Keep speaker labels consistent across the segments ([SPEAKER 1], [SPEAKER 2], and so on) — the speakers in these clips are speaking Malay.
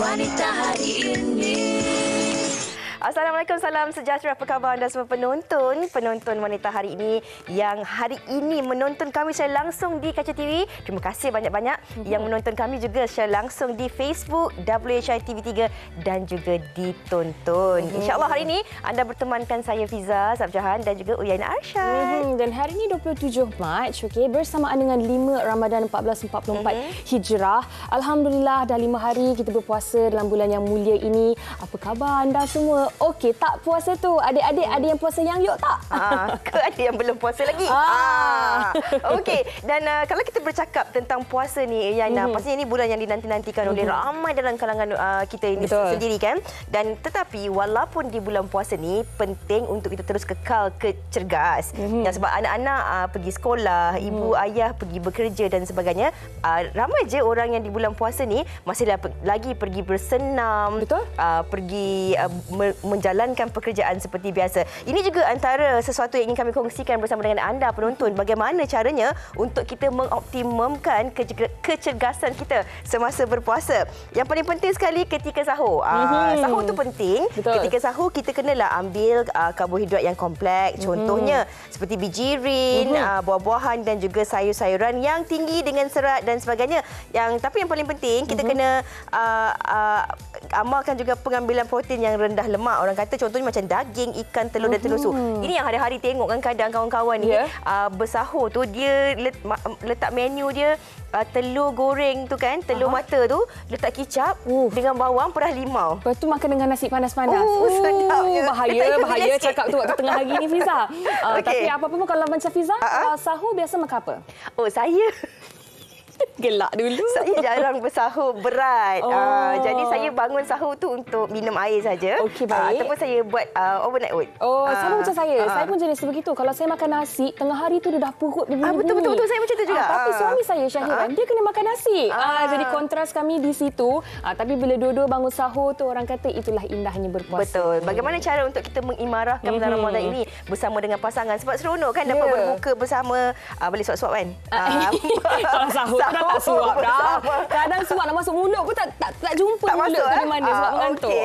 [SPEAKER 1] Wanita hari ini.
[SPEAKER 2] Assalamualaikum, salam sejahtera. Apa khabar anda semua penonton wanita hari ini yang hari ini menonton kami secara langsung di Kaca TV. Terima kasih banyak-banyak yang menonton kami juga secara langsung di Facebook WHI TV3 dan juga ditonton. InsyaAllah hari ini anda bertemankan saya Fiza Sabjahan dan juga Uyaina Arsyad.
[SPEAKER 3] Dan hari ini 27 Mac, bersamaan dengan 5 Ramadan 1444 Hijrah. Alhamdulillah dah 5 hari kita berpuasa dalam bulan yang mulia ini. Apa khabar anda semua? Okey, tak puasa tu. Adik-adik ada yang puasa yang yuk tak?
[SPEAKER 2] Ke ada yang belum puasa lagi? Okey, dan kalau kita bercakap tentang puasa ni, Yana, pastinya ini bulan yang dinanti-nantikan oleh ramai dalam kalangan kita ini sendiri kan. Dan tetapi walaupun di bulan puasa ni penting untuk kita terus kekal cergas. Dan sebab anak-anak pergi sekolah, ibu ayah pergi bekerja dan sebagainya, ramai je orang yang di bulan puasa ni masih lagi pergi bersenam, pergi menjalankan pekerjaan seperti biasa. Ini juga antara sesuatu yang ingin kami kongsikan bersama dengan anda penonton. Bagaimana caranya untuk kita mengoptimumkan kecergasan kita semasa berpuasa. Yang paling penting sekali ketika sahur. Sahur tu penting. Ketika sahur kita kenalah ambil karbohidrat yang kompleks. Contohnya seperti bijirin, buah-buahan dan juga sayur-sayuran yang tinggi dengan serat dan sebagainya. Tapi yang paling penting kita kena amalkan juga pengambilan protein yang rendah lemak. Orang kata contohnya macam daging, ikan, telur dan telur susu. Ini yang hari-hari tengok kan kadang kawan-kawan ni bersahur tu dia letak menu dia telur goreng tu kan, telur mata tu letak kicap dengan bawang perah limau.
[SPEAKER 3] Lepas tu makan dengan nasi panas-panas.
[SPEAKER 2] Sedapnya.
[SPEAKER 3] Bahaya cakap tu waktu tengah hari ni Fiza. Tapi apa-apa pun kalau macam Fiza, sahur biasa makan apa?
[SPEAKER 2] Saya
[SPEAKER 3] gelak dulu.
[SPEAKER 2] Saya jarang bersahur berat. Jadi saya bangun sahur tu untuk minum air saja.
[SPEAKER 3] Okey, baik.
[SPEAKER 2] Ataupun saya buat overnight oat.
[SPEAKER 3] Sama macam saya. Saya pun jenis begitu. Kalau saya makan nasi, tengah hari tu dia dah perut dia bunyi-bunyi.
[SPEAKER 2] Betul. Saya macam tu juga.
[SPEAKER 3] Tapi suami saya Syahiran, dia kena makan nasi. Jadi kontras kami di situ. Tapi bila dua-dua bangun sahur tu, orang kata itulah indahnya berpuasa.
[SPEAKER 2] Betul. Bagaimana cara untuk kita mengimarahkan bulan Ramadan ini bersama dengan pasangan? Sebab seronok kan dapat berbuka bersama. Boleh suap-suap kan?
[SPEAKER 3] Kalau sahur dah tak suap dah. Kadang suap nak masuk mulut pun tak jumpa
[SPEAKER 2] tak
[SPEAKER 3] mulut
[SPEAKER 2] masuk,
[SPEAKER 3] tu di mana sebab mengantuk.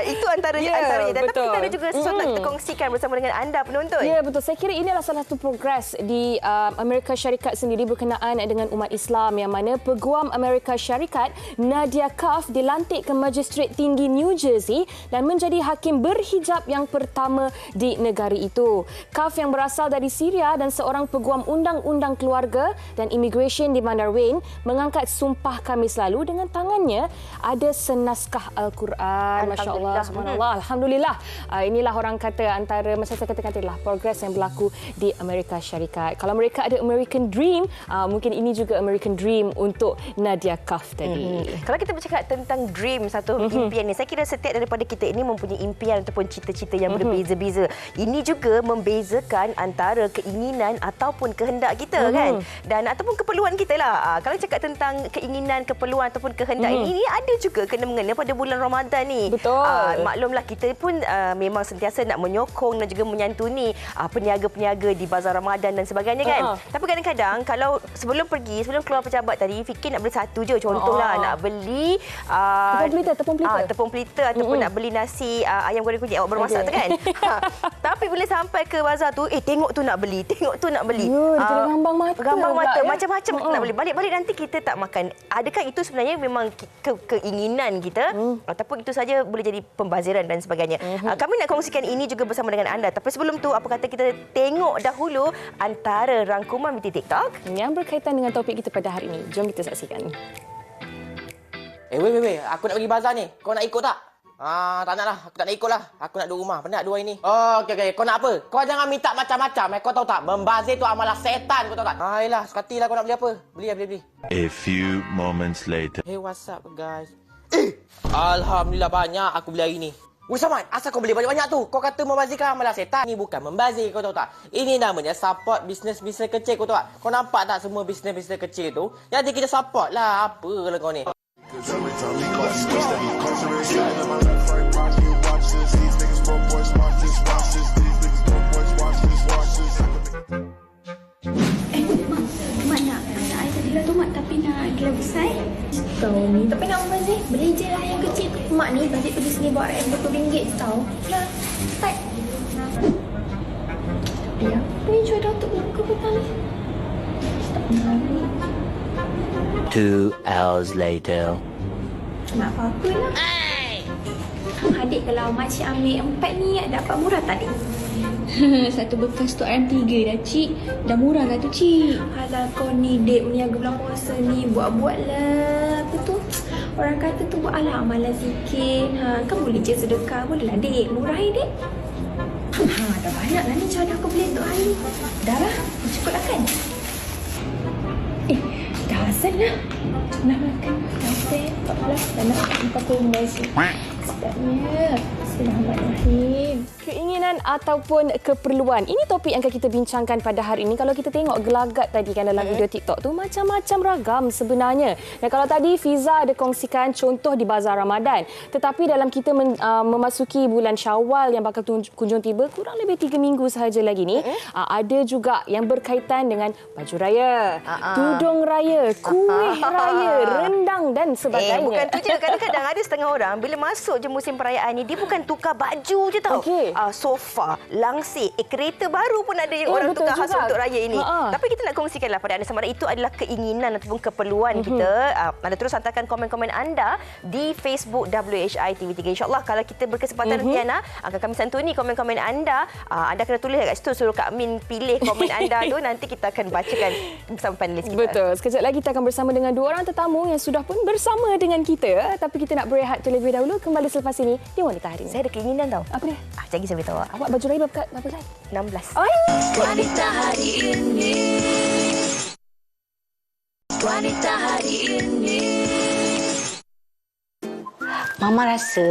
[SPEAKER 2] Itu antaranya. Dan tapi kita ada juga sesuatu nak kita kongsikan bersama dengan anda penonton.
[SPEAKER 3] Ya, betul. Saya kira ini adalah salah satu progres di Amerika Syarikat sendiri berkenaan dengan umat Islam, yang mana Peguam Amerika Syarikat Nadia Kauf dilantik ke Magistrate Tinggi New Jersey dan menjadi hakim berhijab yang pertama di negara itu. Kauf yang berasal dari Syria dan seorang peguam undang-undang keluarga dan immigration di Bandar Wayne mengangkat sumpah Khamis lalu. Dengan tangannya ada senaskah Al-Quran. Masya Allah, subhanallah, alhamdulillah. Inilah orang kata antara, macam saya katakan tadi lah, progres yang berlaku di Amerika Syarikat. Kalau mereka ada American Dream, mungkin ini juga American Dream untuk Nadia Kauf tadi.
[SPEAKER 2] Kalau kita bercakap tentang dream, satu impian ni, saya kira setiap daripada kita ini mempunyai impian ataupun cita-cita yang berbeza-beza. Ini juga membezakan antara keinginan ataupun kehendak kita kan, dan ataupun keperluan kita lah. Kalau cakap tentang keinginan, keperluan ataupun kehendak ini ada juga kena mengena pada bulan Ramadan ni.
[SPEAKER 3] Betul.
[SPEAKER 2] Maklumlah kita pun memang sentiasa nak menyokong dan juga menyantuni peniaga-peniaga di bazar Ramadan dan sebagainya kan. Tapi kadang-kadang kalau sebelum keluar pejabat tadi fikir nak beli satu je, contohlah nak beli tepung pelita ataupun nak beli nasi ayam goreng kunyit awak bermasak tu kan. Tapi bila sampai ke bazar tu, tengok tu nak beli.
[SPEAKER 3] Gambang mata
[SPEAKER 2] macam-macam nak beli. Balik-balik nanti kita tak makan. Adakah itu sebenarnya memang keinginan kita ataupun itu saja boleh jadi pembaziran dan sebagainya? Kami nak kongsikan ini juga bersama dengan anda. Tapi sebelum tu, apa kata kita tengok dahulu antara rangkuman BT TikTok
[SPEAKER 3] yang berkaitan dengan topik kita pada hari ini. Jom kita saksikan.
[SPEAKER 4] Weh, aku nak pergi bazar ni. Kau nak ikut tak? Tak nak lah. Aku tak nak ikut lah. Aku nak duduk rumah. Penat dua ini. Okey. Kau nak apa? Kau jangan minta macam-macam. Kau tahu tak? Membazir tu amalan setan. Kau tahu tak? Yelah, sekati lah kau nak beli apa. Beli.
[SPEAKER 5] A few moments later.
[SPEAKER 4] Hey, what's up guys? Alhamdulillah banyak aku beli hari ni. Weh Samad, asal kau beli banyak-banyak tu? Kau kata membazirkan amalan setan. Ini bukan membazir, kau tahu tak? Ini namanya support bisnes-bisnes kecil, kau tahu tak? Kau nampak tak semua bisnes-bisnes kecil tu? Jadi kita support lah. Apa kalau kau ni?
[SPEAKER 1] Mak nak. Saya tadi lah tu mak tapi nak Gila besar. Tahu ni. Tak payah nak membazir. Beli je lah yang kecil tu. Mak ni bajet pergi sini bawa RM20 tahu. Dah. Start. Tapi apa yang jual Datuk muka petang ni? Tak menarik.
[SPEAKER 5] 2 hours later.
[SPEAKER 1] Nak apa-apa lah. Adik kalau makcik ambil 4 ni dapat murah tak adik? Satu bekas tu RM3 dah cik. Dah murah lah tu cik. Alah kau ni dek meniaga bulan puasa ni. Buat-buat lah. Apa tu? Orang kata tu buat amalan sikit. Kan boleh je sedekah. Boleh lah dek. Murah dek. Dah banyak lah ni cara aku beli untuk hari ni. Dah lah. Cukup lah kan? Dah azan lah. Nak makan. Sampai 14. Dah nak makan kumai sih. Sedapnya. Bismillahirrahmanirrahim.
[SPEAKER 3] Keinginan ataupun keperluan. Ini topik yang akan kita bincangkan pada hari ini. Kalau kita tengok gelagat tadi kan dalam video TikTok tu macam-macam ragam sebenarnya. Dan kalau tadi Fiza ada kongsikan contoh di Bazar Ramadan. Tetapi dalam kita memasuki bulan Syawal yang bakal kunjung tiba kurang lebih 3 minggu sahaja lagi ni. Ada juga yang berkaitan dengan baju raya, tudung raya, kuih raya, rendang dan sebagainya.
[SPEAKER 2] Bukan tu je. Kadang-kadang ada setengah orang bila masuk je musim perayaan ni dia bukan tukar baju je tau.
[SPEAKER 3] Okey.
[SPEAKER 2] Sofa, langsir, kereta baru pun ada yang orang tukar khas untuk raya ini. Tapi kita nak kongsikanlah pada anda sama ada itu adalah keinginan ataupun keperluan kita. Anda terus hantarkan komen-komen anda di Facebook WHI TV3. InsyaAllah kalau kita berkesempatan Tiana akan kami santuni komen-komen anda. Anda kena tulis kat situ suruh Kak Min pilih komen anda tu, nanti kita akan bacakan bersama panelis kita.
[SPEAKER 3] Betul. Sekejap lagi kita akan bersama dengan 2 orang tetamu yang sudah pun bersama dengan kita. Tapi kita nak berehat terlebih dahulu. Kembali selepas ini di Wanita Hari Ini.
[SPEAKER 2] Saya ada keinginan tau.
[SPEAKER 3] Apa dia?
[SPEAKER 2] Sekejap lagi saya beritahu.
[SPEAKER 3] Awak baju raya berapa kali?
[SPEAKER 2] 16.
[SPEAKER 1] Wanita Hari Ini. Wanita Hari Ini.
[SPEAKER 6] Mama rasa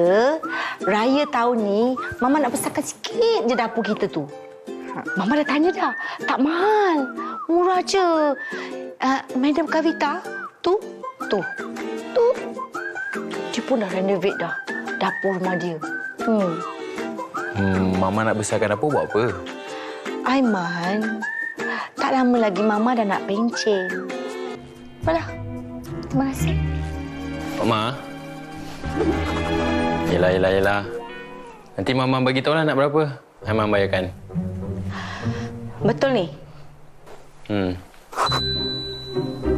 [SPEAKER 6] raya tahun ni Mama nak besarkan sikit je dapur kita tu. Mama dah tanya dah. Tak mahal. Murah je. Madam Kavita, tu. Dia pun dah renovate dah dapur rumah dia.
[SPEAKER 7] Mama nak besarkan dapur buat apa?
[SPEAKER 6] Aiman, tak lama lagi Mama dah nak pencen. Apalah. Terima kasih.
[SPEAKER 7] Mama. Yelah. Nanti Mama bagi tahu lah nak berapa. Aiman bayarkan.
[SPEAKER 6] Betul ni?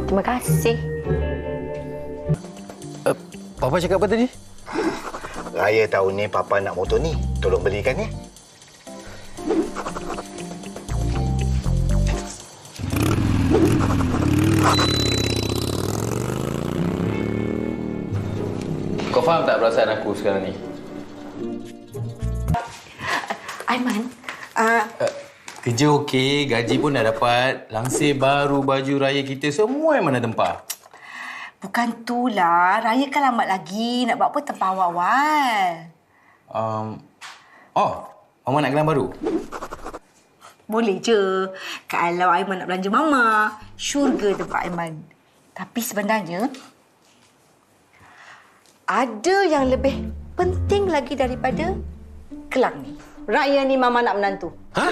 [SPEAKER 6] Terima kasih.
[SPEAKER 7] Papa cakap apa tadi?
[SPEAKER 8] Raya tahun ni Papa nak motor ni. Tolong belikan ya.
[SPEAKER 7] Kau faham tak perasaan aku sekarang ni?
[SPEAKER 6] Aiman,
[SPEAKER 7] Kerja okey, gaji pun dah dapat. Langsir baru, baju raya kita semua yang mana tempah.
[SPEAKER 6] bukan tulah. Raya kan lambat lagi. Nak buat apa tempah awal-awal?
[SPEAKER 7] Mama nak gelang baru?
[SPEAKER 6] Boleh je. Kalau Aiman nak belanja Mama, syurga tempat Aiman. Tapi sebenarnya, ada yang lebih penting lagi daripada gelang ni. Raya ni Mama nak menantu.
[SPEAKER 7] Hah?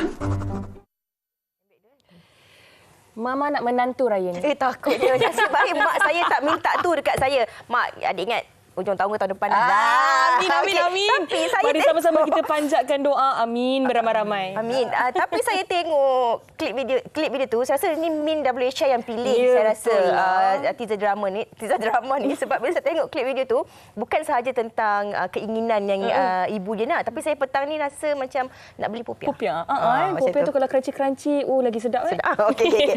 [SPEAKER 3] Mama nak menantu raya ni.
[SPEAKER 2] Takut dia. Nasib baik mak saya tak minta tu dekat saya. Mak, adik ingat hujung tahun ke tahun depan.
[SPEAKER 3] Amin.
[SPEAKER 2] Tapi saya
[SPEAKER 3] Mari sama-sama kita panjatkan doa. Amin beramai-ramai.
[SPEAKER 2] Amin. Tapi saya tengok klip video tu, saya rasa ni Min WHI yang pilih.
[SPEAKER 3] Ya,
[SPEAKER 2] saya rasa teaser drama ni sebab bila saya tengok klip video tu bukan sahaja tentang keinginan yang ibu dia nak, tapi saya petang ni rasa macam nak beli popiah.
[SPEAKER 3] Popiah tu kalau crunchy-crunchy, lagi sedap.
[SPEAKER 2] Okey.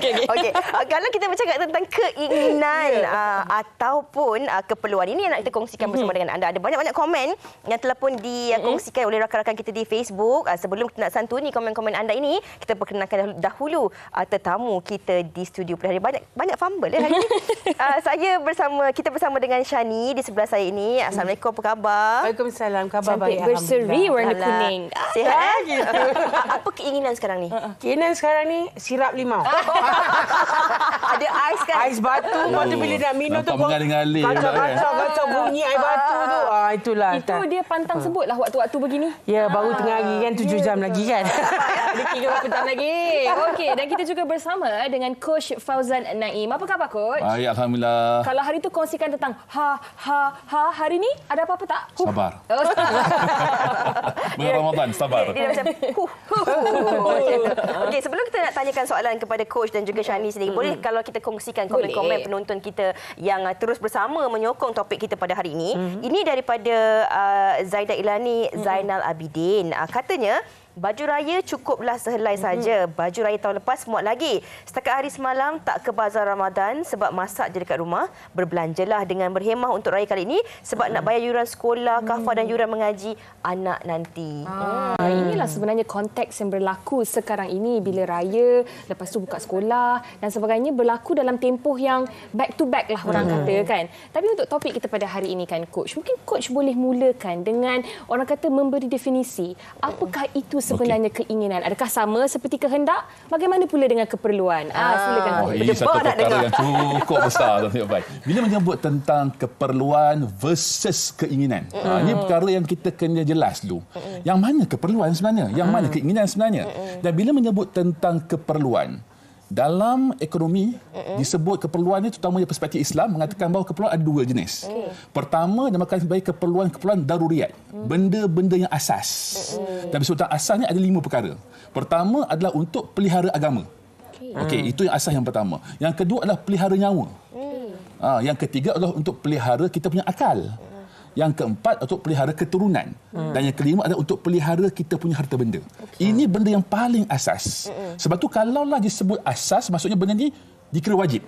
[SPEAKER 2] Kalau kita bercakap tentang keinginan ataupun keperluan, ini yang nak kita kongsikan bersama dengan anda. Ada banyak-banyak komen yang telah pun dikongsikan oleh rakan-rakan kita di Facebook. Sebelum kita nak santuni komen-komen anda ini, kita perkenalkan dahulu tetamu kita di studio pada hari. Banyak fumble hari ini. Kita bersama dengan Shani di sebelah saya ini. Assalamualaikum, apa khabar?
[SPEAKER 9] Waalaikumsalam, khabar
[SPEAKER 3] Cantik
[SPEAKER 9] baik.
[SPEAKER 3] berseri warna kuning.
[SPEAKER 2] Sihat? Apa keinginan sekarang ni?
[SPEAKER 9] Keinginan sekarang ni sirap limau.
[SPEAKER 2] Ada ais kan?
[SPEAKER 9] Ais batu. Lepas tu bila nak minum tu kacau bunyi air batu tu. Itulah.
[SPEAKER 3] Itu dia pantang sebut lah waktu-waktu begini.
[SPEAKER 9] Ya, baru tengah hari kan 7 jam lagi kan.
[SPEAKER 3] Ada 3 berapa jam lagi. Okey, dan kita juga bersama dengan Coach Fauzan Naim. Apa khabar, Coach?
[SPEAKER 10] Baik, Alhamdulillah.
[SPEAKER 3] Kalau hari tu kongsikan tentang hari ni ada apa-apa tak?
[SPEAKER 10] Sabar.
[SPEAKER 3] Oh.
[SPEAKER 10] Bulan Ramadan, sabar.
[SPEAKER 2] Dia macam Okey, sebelum kita nak tanyakan soalan kepada Coach dan juga Shani sendiri, boleh kalau kita kongsikan komen-komen penonton kita yang terus bersama menyokong topik kita pada hari ini. Ini daripada Zaida Ilani Zainal Abidin. Katanya, baju raya cukuplah sehelai saja. Baju raya tahun lepas muat lagi. Setakat hari semalam tak ke bazar Ramadan sebab masak je dekat rumah. Berbelanjalah dengan berhemah untuk raya kali ini sebab nak bayar yuran sekolah, kafar dan yuran mengaji anak nanti.
[SPEAKER 3] Inilah sebenarnya konteks yang berlaku sekarang ini bila raya, lepas tu buka sekolah dan sebagainya, berlaku dalam tempoh yang back to back lah orang kata kan. Tapi untuk topik kita pada hari ini kan, Coach, mungkin Coach boleh mulakan dengan orang kata memberi definisi. Apakah itu sebenarnya keinginan? Adakah sama seperti kehendak? Bagaimana pula dengan keperluan? Silakan.
[SPEAKER 10] Ini satu perkara yang cukup besar. Bila menyebut tentang keperluan versus keinginan, ini perkara yang kita kena jelas dulu. Yang mana keperluan sebenarnya? Yang mana keinginan sebenarnya? Dan bila menyebut tentang keperluan, dalam ekonomi disebut keperluan ini terutamanya perspektif Islam mengatakan bahawa keperluan ada 2 jenis. Pertama dinamakan sebagai keperluan daruriyat, benda-benda yang asas. Dan disebut tentang asas ni ada 5 perkara. Pertama adalah untuk pelihara agama. Okey, itu yang asas yang pertama. Yang kedua adalah pelihara nyawa. Yang ketiga adalah untuk pelihara kita punya akal. Yang keempat untuk pelihara keturunan. Dan yang kelima adalah untuk pelihara kita punya harta benda. Ini benda yang paling asas. Sebab tu kalaulah disebut asas, maksudnya benda ni dikira wajib.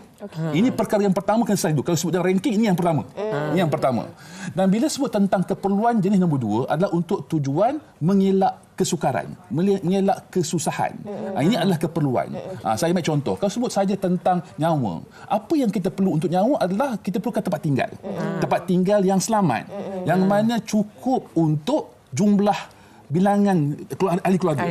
[SPEAKER 10] Ini perkara yang pertama kena selesai dulu. Kalau sebut dalam ranking, ini yang pertama. Ini yang pertama. Dan bila sebut tentang keperluan jenis nombor 2 adalah untuk tujuan mengelak kesukaran, mengelak kesusahan. Ini adalah keperluan. Saya ambil contoh. Kalau sebut saja tentang nyawa, apa yang kita perlu untuk nyawa adalah kita perlukan tempat tinggal. Tempat tinggal yang selamat. Yang mana cukup untuk jumlah bilangan ahli keluarga.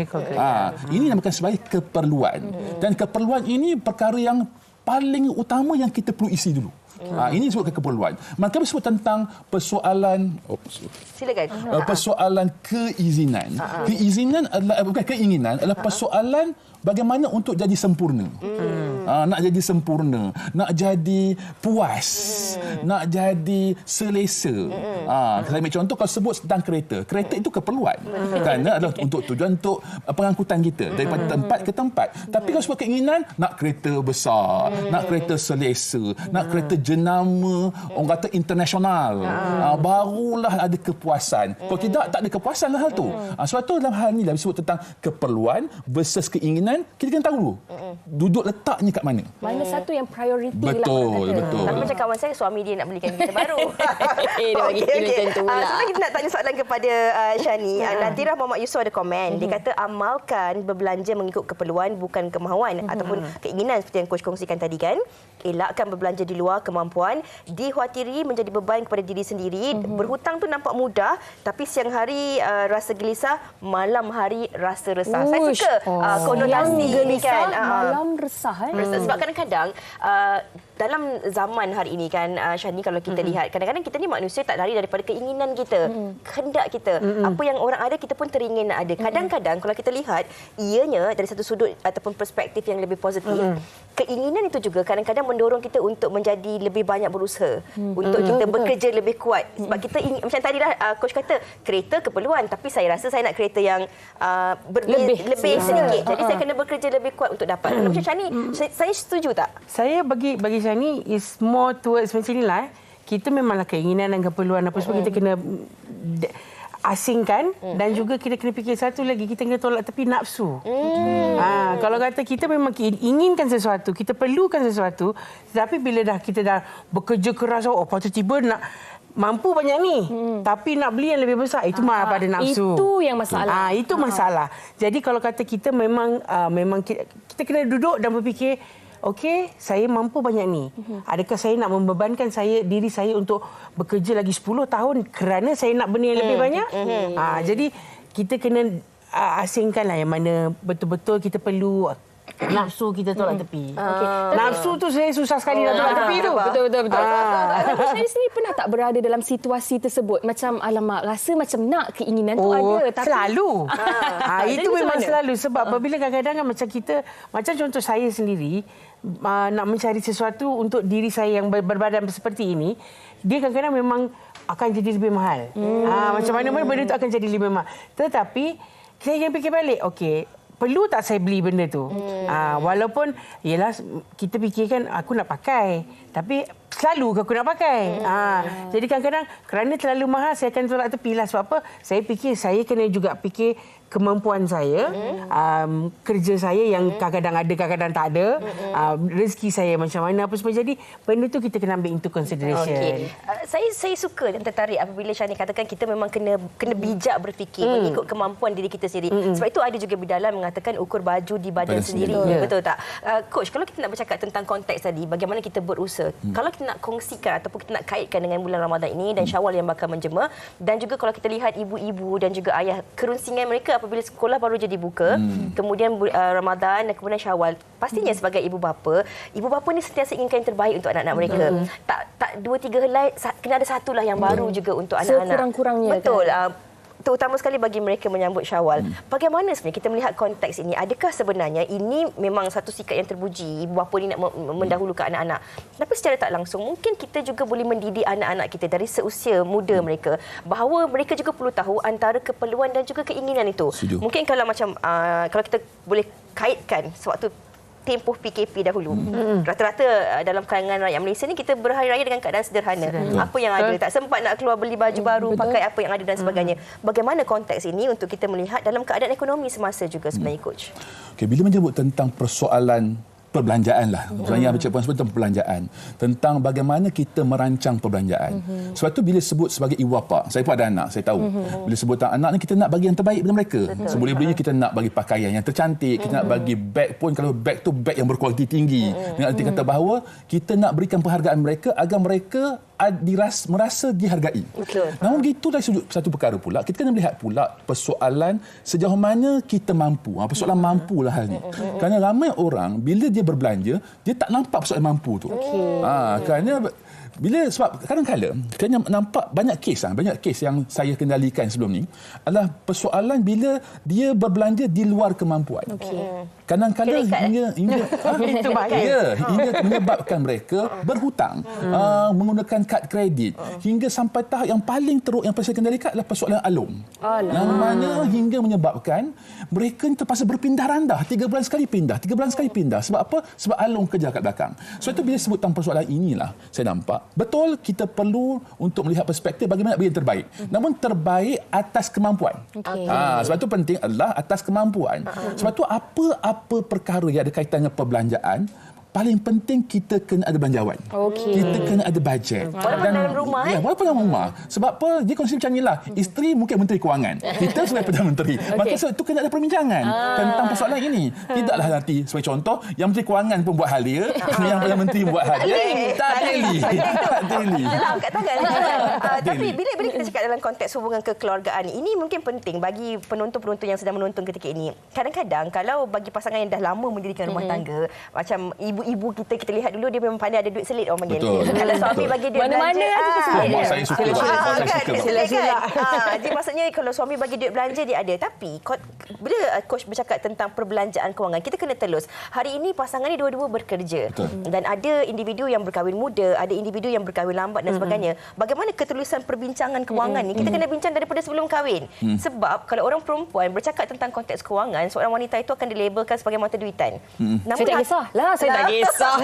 [SPEAKER 10] Ini namakan sebagai keperluan. Dan keperluan ini perkara yang paling utama yang kita perlu isi dulu. Ini disebut keperluan. Maka disebut tentang persoalan
[SPEAKER 2] silakan.
[SPEAKER 10] Persoalan keizinan. Keizinan adalah bukan keinginan, adalah persoalan bagaimana untuk jadi sempurna. Nak jadi sempurna, nak jadi puas, nak jadi selesa. Saya ambil contoh, kalau sebut tentang kereta. Kereta itu keperluan. Kerana adalah untuk tujuan untuk pengangkutan kita daripada tempat ke tempat. Tapi kalau sebut keinginan, nak kereta besar, nak kereta selesa, nak kereta jenama, orang kata internasional. Barulah ada kepuasan. Kalau tidak, tak ada kepuasan lah hal tu. Sebab tu dalam hal ni disebut tentang keperluan versus keinginan. Kita kena tahu dulu duduk letaknya kat mana.
[SPEAKER 3] Mana satu yang prioriti lah.
[SPEAKER 10] Betul.
[SPEAKER 2] Tapi macam kawan saya, suami dia nak belikan kereta baru.
[SPEAKER 3] Dia bagi macam tu pula.
[SPEAKER 2] Sebenarnya kita nak tanya soalan kepada Shani. Nadirah Muhammad Yusof ada komen. Dia kata amalkan berbelanja mengikut keperluan bukan kemahuan ataupun keinginan seperti yang Coach kongsikan tadi kan. Elakkan berbelanja di luar kemampuan. Dikhawatiri menjadi beban kepada diri sendiri. Berhutang tu nampak mudah tapi siang hari rasa gelisah, malam hari rasa resah. Saya suka konotasi ini kan.
[SPEAKER 3] Malam resah.
[SPEAKER 2] Sebab kadang-kadang dalam zaman hari ini kan Shani, kalau kita lihat kadang-kadang kita ni manusia tak lari daripada keinginan kita, kehendak kita. Apa yang orang ada kita pun teringin nak ada. Kadang-kadang kalau kita lihat ianya dari satu sudut ataupun perspektif yang lebih positif, keinginan itu juga kadang-kadang mendorong kita untuk menjadi lebih banyak berusaha, untuk kita bekerja lebih kuat. Sebab kita ingin, macam tadilah Coach kata kereta keperluan, tapi saya rasa saya nak kereta yang lebih sedikit. Jadi saya kena bekerja lebih kuat untuk dapat. Macam Shani, saya setuju tak?
[SPEAKER 9] Saya bagi Shani is more towards macam inilah. Kita memanglah keinginan dan keperluan apa semua kita kena asingkan dan juga kita kena fikir satu lagi, kita kena tolak tepi nafsu. Kalau kata kita memang inginkan sesuatu, kita perlukan sesuatu, tetapi bila kita dah bekerja keras, tiba-tiba nak mampu banyak ni, tapi nak beli yang lebih besar, itu malah pada nafsu.
[SPEAKER 3] Itu yang masalah.
[SPEAKER 9] Itu masalah. Jadi kalau kata kita memang kita kena duduk dan berfikir, okey, saya mampu banyak ni. Adakah saya nak membebankan diri saya untuk bekerja lagi 10 tahun kerana saya nak benda yang lebih banyak? Jadi kita kena asingkanlah yang mana betul-betul kita perlu nafsu kita tolak tepi. Nafsu tu saya susah sekali nak tolak tepi tu.
[SPEAKER 3] Betul. Coach Nadia sendiri pernah tak berada dalam situasi tersebut? Macam alamak, rasa macam nak keinginan tu ada. Tapi
[SPEAKER 9] Selalu. Itu memang
[SPEAKER 3] mana?
[SPEAKER 9] selalu. Sebab apabila kadang-kadang kan macam kita, macam contoh saya sendiri, nak mencari sesuatu untuk diri saya yang berbadan seperti ini, dia kadang-kadang memang akan jadi lebih mahal. Macam mana-mana benda tu akan jadi lebih mahal. Tetapi, saya yang fikir balik, okey, perlu tak saya beli benda tu? Walaupun, yelah, kita fikirkan aku nak pakai. Tapi, selalu aku nak pakai. Jadi kadang-kadang, kerana terlalu mahal, saya akan tolak tepi lah. Sebab apa? Saya fikir, saya kena juga fikir kemampuan saya, kerja saya yang kadang-kadang ada, kadang-kadang tak ada, rezeki saya macam mana, apa semua. Jadi, benda tu kita kena ambil into consideration.
[SPEAKER 2] Okey. Saya suka dan tertarik apabila Shani katakan kita memang kena bijak berfikir mengikut kemampuan diri kita sendiri. Sebab itu ada juga berdalam mengatakan ukur baju di badan sendiri. Betul tak? Coach, kalau kita nak bercakap tentang konteks tadi, bagaimana kita berusaha. Kalau kita nak kongsikan ataupun kita nak kaitkan dengan bulan Ramadan ini dan Syawal yang bakal menjema, dan juga kalau kita lihat ibu-ibu dan juga ayah, kerunsingan mereka apabila sekolah baru jadi buka, kemudian Ramadan dan kemudian Syawal, pastinya sebagai ibu bapa ni sentiasa inginkan yang terbaik untuk anak-anak mereka. Tak 2-3 helai, kena ada satulah yang baru juga untuk anak-anak.
[SPEAKER 3] Sekurang-kurangnya.
[SPEAKER 2] Betul. Terutama sekali bagi mereka menyambut Syawal. Bagaimana sebenarnya kita melihat konteks ini? Adakah sebenarnya ini memang satu sikap yang terpuji, ibu bapa ni nak mendahulukan anak-anak? Tapi secara tak langsung, mungkin kita juga boleh mendidik anak-anak kita dari seusia muda mereka, bahawa mereka juga perlu tahu antara keperluan dan juga keinginan itu. Mungkin kalau macam, kalau kita boleh kaitkan sewaktu tempoh PKP dahulu. Rata-rata dalam kalangan rakyat Malaysia ni kita berhari raya dengan keadaan sederhana. Apa yang ada, tak sempat nak keluar beli baju baru, pakai apa yang ada dan sebagainya. Bagaimana konteks ini untuk kita melihat dalam keadaan ekonomi semasa juga sebenarnya, Coach?
[SPEAKER 10] Okay, bila menyebut tentang persoalan perbelanjaan lah. Sebenarnya Encik Puan sebut tentang perbelanjaan. Tentang bagaimana kita merancang perbelanjaan. Sebab tu bila sebut sebagai ibu bapa, saya pun ada anak, saya tahu. Bila sebut tentang anak ni, kita nak bagi yang terbaik pada mereka. Seboleh-bolehnya kita nak bagi pakaian yang tercantik, kita nak bagi beg pun, kalau beg tu beg yang berkualiti tinggi. Dengan arti kata bahawa kita nak berikan penghargaan mereka agar mereka merasa dihargai. Namun begitu dari satu perkara pula, kita kena melihat pula persoalan sejauh mana kita mampu. Persoalan mampulah hal ni. Kerana ramai orang bila dia berbelanja, dia tak nampak persoalan mampu tu. Kerana sebab kadang-kadang saya nampak banyak kes yang saya kendalikan sebelum ni adalah persoalan bila dia berbelanja di luar kemampuan. Kadang-kadang hingga menyebabkan mereka berhutang, menggunakan kad kredit, hingga sampai tahap yang paling teruk yang saya kendalikan adalah persoalan alung. Yang mana hingga menyebabkan mereka terpaksa berpindah randah, 3 bulan sekali pindah. Sebab apa? Sebab alung kejar kat belakang. Sebab itu bila sebut tentang persoalan inilah, saya nampak betul kita perlu untuk melihat perspektif bagaimana bagi yang terbaik. Namun terbaik atas kemampuan. Sebab itu penting adalah atas kemampuan. Sebab itu apa perkara yang ada kaitan dengan perbelanjaan, paling penting kita kena ada belanjawan. Kita kena ada bajet.
[SPEAKER 2] Walaupun dalam rumah.
[SPEAKER 10] Walaupun dalam rumah. Sebab apa? Dia konsep macam inilah. Isteri mungkin Menteri Kewangan. Kita sebagai Perdana Menteri. Maka sebab itu kena ada perbincangan tentang persoalan ini. Tidaklah nanti, sebagai contoh, yang Menteri Kewangan pun buat hal dia, yang Perdana Menteri buat hal dia. Tak daily.
[SPEAKER 2] Dalam kat tangan. Tapi bila kita cakap dalam konteks hubungan kekeluargaan, ini mungkin penting bagi penonton-penonton yang sedang menonton ketika ini. Kadang-kadang kalau bagi pasangan yang dah lama mendirikan rumah tangga, macam ibu kita lihat dulu dia memang pandai ada duit selit orang panggil. Kalau suami bagi duit
[SPEAKER 3] mana-mana kita selit.
[SPEAKER 10] Saya suka.
[SPEAKER 2] Jadi maksudnya kalau suami bagi duit belanja dia ada. Tapi bila coach bercakap tentang perbelanjaan kewangan, kita kena telus. Hari ini pasangan ni dua-dua bekerja. Dan ada individu yang berkahwin muda, ada individu yang berkahwin lambat dan sebagainya. Bagaimana ketelusan perbincangan kewangan ni? Kita kena bincang daripada sebelum kahwin. Sebab kalau orang perempuan bercakap tentang konteks kewangan, seorang wanita itu akan dilabelkan sebagai mata duitan.
[SPEAKER 3] Saya tak kisahlah, saya tak kisah.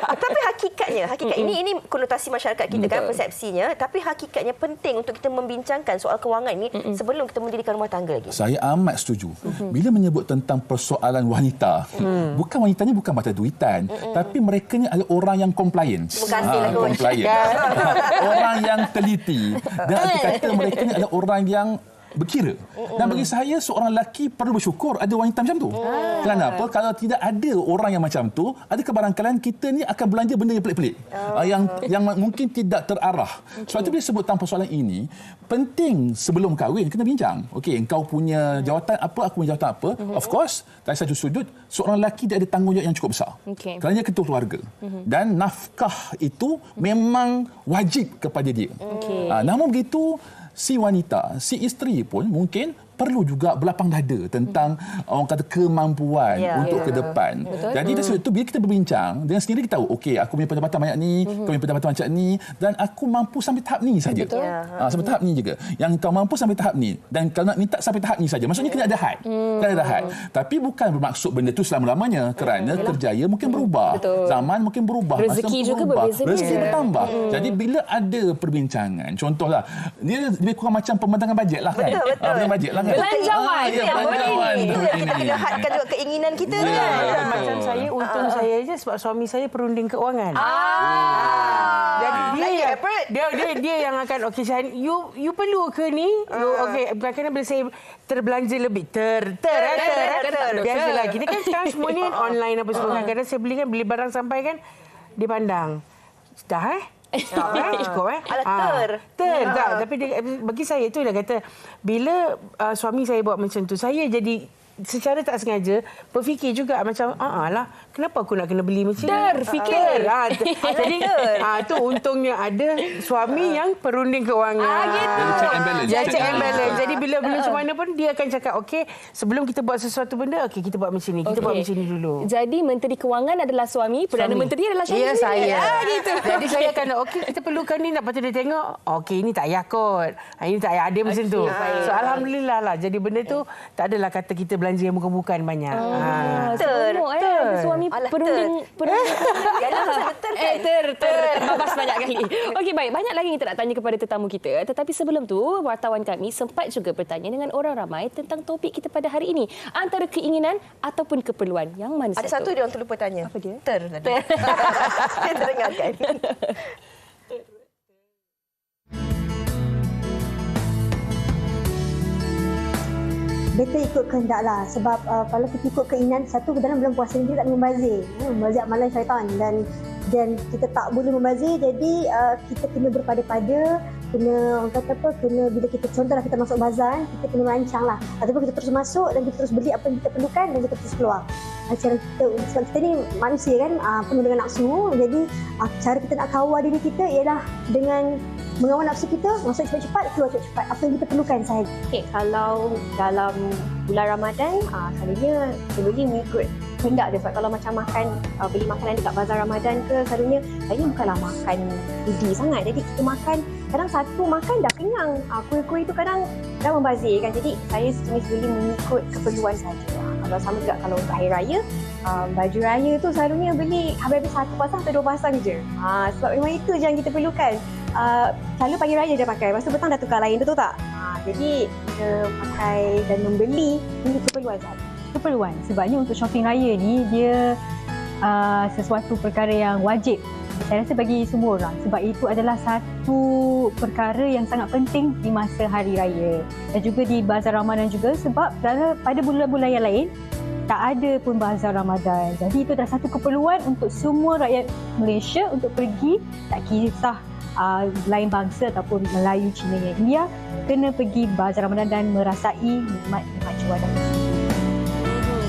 [SPEAKER 2] Tapi hakikatnya ini konotasi masyarakat kita kan, persepsinya, tapi hakikatnya penting untuk kita membincangkan soal kewangan ini sebelum kita mendirikan rumah tangga lagi.
[SPEAKER 10] Saya amat setuju. Bila menyebut tentang persoalan wanita, bukan wanita ni bukan mata duitan, tapi mereka ni adalah orang yang compliance.
[SPEAKER 2] Terima kasihlah
[SPEAKER 10] compliance. Orang yang teliti. Dan arti kata mereka ni adalah orang yang berkira. Dan bagi saya seorang lelaki perlu bersyukur ada wanita macam tu. Kerana apa? Kalau tidak ada orang yang macam tu, adakah barangkali kita ni akan belanja benda yang pelik-pelik. Yang mungkin tidak terarah. Sebab itu bila sebut tentang persoalan ini, penting sebelum kahwin kena bincang. Okey, engkau punya jawatan apa, aku punya jawatan apa. Of course, dari satu sudut, seorang lelaki dia ada tanggungjawab yang cukup besar. Kerana dia ketua keluarga. Dan nafkah itu memang wajib kepada dia. Namun begitu, si wanita, si isteri pun mungkin perlu juga berlapang dada tentang orang kata kemampuan untuk ke depan. Jadi dari sebab itu bila kita berbincang dengan sendiri kita tahu okey aku punya pendapatan banyak ni, kau punya pendapatan macam ni dan aku mampu sampai tahap ni saja. Sampai tahap ni juga. Yang kau mampu sampai tahap ni dan kalau nak minta sampai tahap ni saja. Maksudnya kena ada had. Kena ada had. Tapi bukan bermaksud benda tu selama-lamanya kerana kerjaya mungkin berubah. Zaman mungkin berubah.
[SPEAKER 3] Rezeki juga berbeza.
[SPEAKER 10] Rezeki bertambah. Jadi bila ada perbincangan, contohlah dia lebih kurang macam pembentangan bajet lah kan. Pembentangan bajet lah kan.
[SPEAKER 3] Belanjawan.
[SPEAKER 2] Kita kena hadkan juga keinginan kita kan.
[SPEAKER 9] Macam saya, untung saya je sebab suami saya perunding keuangan. Jadi dia yang akan okey Syahin, you perlu ke ni? Okey, bukan bila saya terbelanja lebih biasalah kita kan sekarang semua ni online apa semua. Kadang-kadang saya beli barang sampai kan dia pandang. Dah cukup tapi bagi saya tu dia kata bila suami saya buat macam tu saya jadi secara tak sengaja berfikir juga macam lah kenapa aku nak kena beli macam ni
[SPEAKER 3] terfikir
[SPEAKER 9] jadi tu untungnya ada suami yang perunding keuangan check and balance jadi bila macam mana pun dia akan cakap okey sebelum kita buat sesuatu benda okey kita buat macam ni kita buat macam ni dulu.
[SPEAKER 3] Jadi menteri kewangan adalah suami, Perdana Menteri adalah suami.
[SPEAKER 9] Ya saya
[SPEAKER 3] gitu.
[SPEAKER 9] Jadi saya akan okey kita perlukan ni nak patut dia tengok okey ini tak payah kot ini tak payah ada macam tu. So alhamdulillah lah jadi benda tu tak adalah kata kita belanja yang bukan-bukan banyak.
[SPEAKER 3] Suami perunding terbabas banyak kali. Okey baik, banyak lagi kita nak tanya kepada tetamu kita. Tetapi sebelum tu, wartawan kami sempat juga bertanya dengan orang ramai tentang topik kita pada hari ini. Antara keinginan ataupun keperluan. Yang mana satu?
[SPEAKER 2] Ada satu dia orang terlupa tanya.
[SPEAKER 3] Apa dia?
[SPEAKER 2] Saya terdengarkan.
[SPEAKER 11] Better ikut kehendak lah sebab kalau kita ikut keinginan satu dalam bulan puasa ni kita tak membazir membazir amalan syaitan dan kita tak boleh membazir jadi kita kena berpada-pada kena orang kata apa kena bila kita contohlah kita masuk bazar kita kena merancang lah ataupun kita terus masuk dan kita terus beli apa yang kita perlukan dan kita terus keluar cara kita sebab kita ni manusia kan penuh dengan nafsu jadi cara kita nak kawal diri kita ialah dengan mengawal nafsu kita, masuk cepat-cepat, keluar cepat-cepat. Apa yang kita perlukan sahaja.
[SPEAKER 1] Okay, kalau dalam bulan Ramadan, selalunya boleh mengikut kehendak dia. Sebab kalau macam beli makanan dekat bazar Ramadan ke, selalunya bukanlah makan gede sangat. Jadi kita makan, kadang satu makan dah kenyang. Kuih-kuih tu kadang dah membazir kan. Jadi saya sejenis beli mengikut keperluan sahaja. Kalau sama juga kalau untuk hari raya, baju raya tu selalunya beli habis-habis satu pasang atau dua pasang je. Sebab memang itu je yang kita perlukan. Selalu pagi raya je pakai, lepas tu petang dah tukar lain, betul tak? Jadi kita pakai dan membeli ini keperluan sahaja.
[SPEAKER 12] Keperluan, sebabnya untuk shopping raya ni dia sesuatu perkara yang wajib. Saya rasa bagi semua orang sebab itu adalah satu perkara yang sangat penting di masa hari raya dan juga di bazar Ramadan juga sebab pada bulan-bulan yang lain tak ada pun bazar Ramadan. Jadi itu adalah satu keperluan untuk semua rakyat Malaysia untuk pergi, tak kisah lain bangsa ataupun Melayu, Cina, India, kena pergi bazar Ramadan dan merasai nikmat cuan.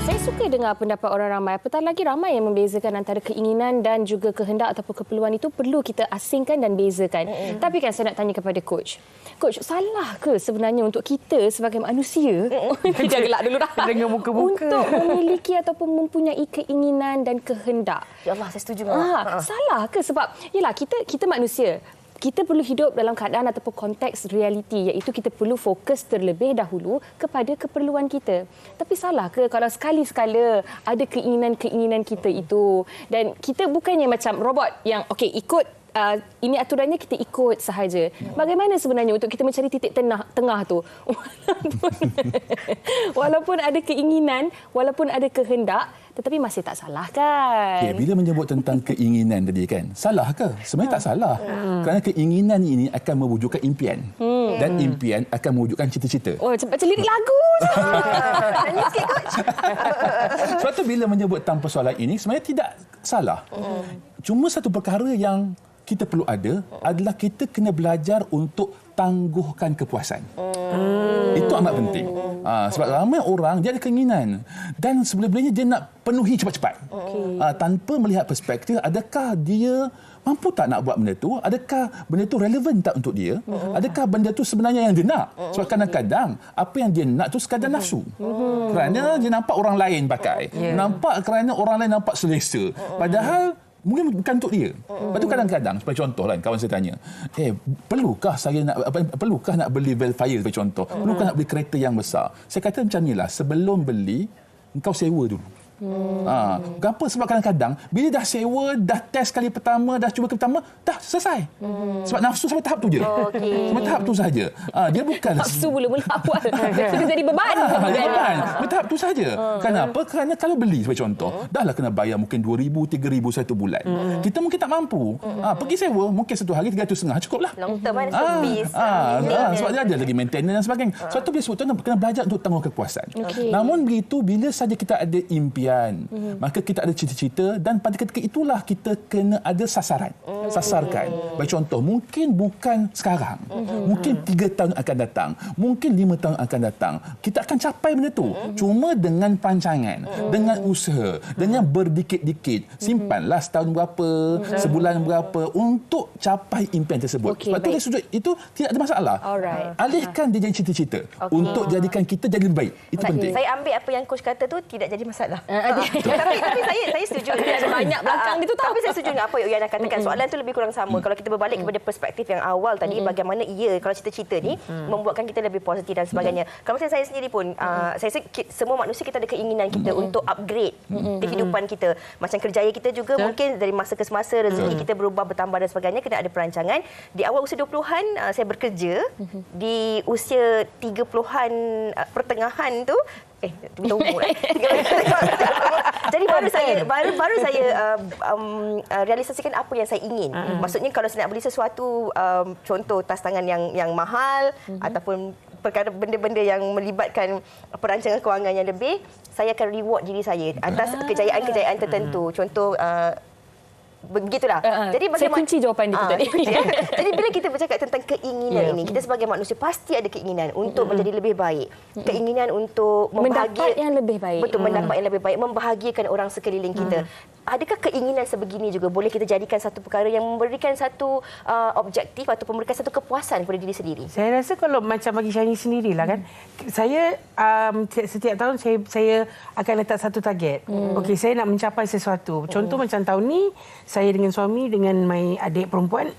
[SPEAKER 3] Saya suka dengar pendapat orang ramai. Apatah lagi ramai yang membezakan antara keinginan dan juga kehendak ataupun keperluan itu perlu kita asingkan dan bezakan. Tapi kan saya nak tanya kepada Coach. Coach, salah ke sebenarnya untuk kita sebagai manusia, kita gelak dulu dah,
[SPEAKER 9] dengan muka-muka,
[SPEAKER 3] untuk memiliki ataupun mempunyai keinginan dan kehendak?
[SPEAKER 2] Ya Allah, saya setuju.
[SPEAKER 3] Salah ke? Sebab yalah kita manusia. Kita perlu hidup dalam keadaan ataupun konteks realiti iaitu kita perlu fokus terlebih dahulu kepada keperluan kita. Tapi salah ke kalau sekali-sekala ada keinginan-keinginan kita itu dan kita bukannya macam robot yang okey ikut ini aturannya kita ikut sahaja. Bagaimana sebenarnya untuk kita mencari titik tengah tu? Walaupun ada keinginan, walaupun ada kehendak, tetapi masih tak salah kan?
[SPEAKER 10] Okay, bila menyebut tentang keinginan tadi kan, salah ke? Sebenarnya tak salah. Kerana keinginan ini akan mewujudkan impian. Dan impian akan mewujudkan cita-cita.
[SPEAKER 3] Oh, cepat lirik lagu.
[SPEAKER 2] Nyanyi sikit, Coach.
[SPEAKER 10] Sebab tu bila menyebut tentang persoalan ini, sebenarnya tidak salah. Cuma satu perkara yang kita perlu ada adalah kita kena belajar untuk tangguhkan kepuasan. Itu amat penting. Sebab ramai orang dia ada keinginan dan sebenarnya dia nak penuhi cepat-cepat. Tanpa melihat perspektif, adakah dia mampu tak nak buat benda tu? Adakah benda tu relevan tak untuk dia? Adakah benda tu sebenarnya yang dia nak? Sebab kadang-kadang apa yang dia nak tu sekadar nafsu. Kerana dia nampak orang lain pakai. Nampak kerana orang lain nampak selesa. Padahal mungkin bukan untuk dia. Lepas tu kadang-kadang, sebagai contoh lah, kawan saya tanya, perlukah nak beli Velfire sebagai contoh? Perlukah nak beli kereta yang besar? Saya kata macam inilah, sebelum beli, engkau sewa dulu. Kenapa? Sebab kadang-kadang bila dah sewa, dah test kali pertama, dah cuba kali pertama, dah selesai. Sebab nafsu sampai tahap tu je. Sampai tahap tu saja. Dia bukan
[SPEAKER 3] nafsu mula-mula awal. Dia jadi beban.
[SPEAKER 10] Beban. Sampai tahap tu saja. Kenapa? Kerana kalau beli sebagai contoh, dahlah kena bayar mungkin 2,000, 3,000 satu bulan. Kita mungkin tak mampu. Pergi sewa, mungkin satu hari 350 cukuplah.
[SPEAKER 2] Long term kan, service.
[SPEAKER 10] Sebab dia ada lagi maintenance dan sebagainya. Sebab tu bila sebut tu kena belajar untuk tangguh kepuasan. Namun begitu, bila saja kita ada impian, maka kita ada cita-cita dan pada ketika itulah kita kena ada sasaran. Sasarkan. Bagi contoh, mungkin bukan sekarang. Mungkin 3 tahun akan datang. Mungkin 5 tahun akan datang. Kita akan capai benda tu. Cuma dengan perancangan, dengan usaha, dengan berdikit-dikit. Simpanlah setahun berapa, sebulan berapa untuk capai impian tersebut. Sebab tu dari sudut itu tidak ada masalah. Alihkan dia jadi cita-cita untuk jadikan kita jadi lebih baik. Itu penting.
[SPEAKER 2] Saya ambil apa yang Coach kata tu tidak jadi masalah. Tapi saya setuju.
[SPEAKER 3] Ada banyak belakang dia tu tahu.
[SPEAKER 2] Tapi saya setuju dengan apa yang Yana katakan. Soalan tu lebih kurang sama. Kalau kita berbalik kepada perspektif yang awal tadi, bagaimana kalau cita-cita ni membuatkan kita lebih positif dan sebagainya. Kalau macam saya sendiri pun, saya rasa semua manusia kita ada keinginan kita untuk upgrade kehidupan kita. Macam kerjaya kita juga mungkin dari masa ke semasa rezeki kita berubah, bertambah dan sebagainya, kena ada perancangan. Di awal usia 20-an saya bekerja. Di usia 30-an pertengahan tu jadi baru saya realisasikan apa yang saya ingin. Maksudnya kalau saya nak beli sesuatu, contoh tas tangan yang mahal ataupun perkara benda-benda yang melibatkan perancangan kewangan yang lebih, saya akan reward diri saya atas kejayaan-kejayaan tertentu. Contoh begitulah. Jadi
[SPEAKER 3] saya kunci jawapan dia tadi.
[SPEAKER 2] Jadi bila kita bercakap tentang keinginan ini, kita sebagai manusia pasti ada keinginan untuk menjadi lebih baik. Keinginan untuk
[SPEAKER 3] mendapat yang lebih baik.
[SPEAKER 2] Betul, mendapat yang lebih baik, membahagiakan orang sekeliling kita. Adakah keinginan sebegini juga boleh kita jadikan satu perkara yang memberikan satu objektif atau memberikan satu kepuasan kepada diri sendiri?
[SPEAKER 9] Saya rasa kalau macam bagi Shani sendirilah kan, saya setiap tahun saya akan letak satu target. Okey, saya nak mencapai sesuatu. Contoh macam tahun ni saya dengan suami dengan my adik perempuan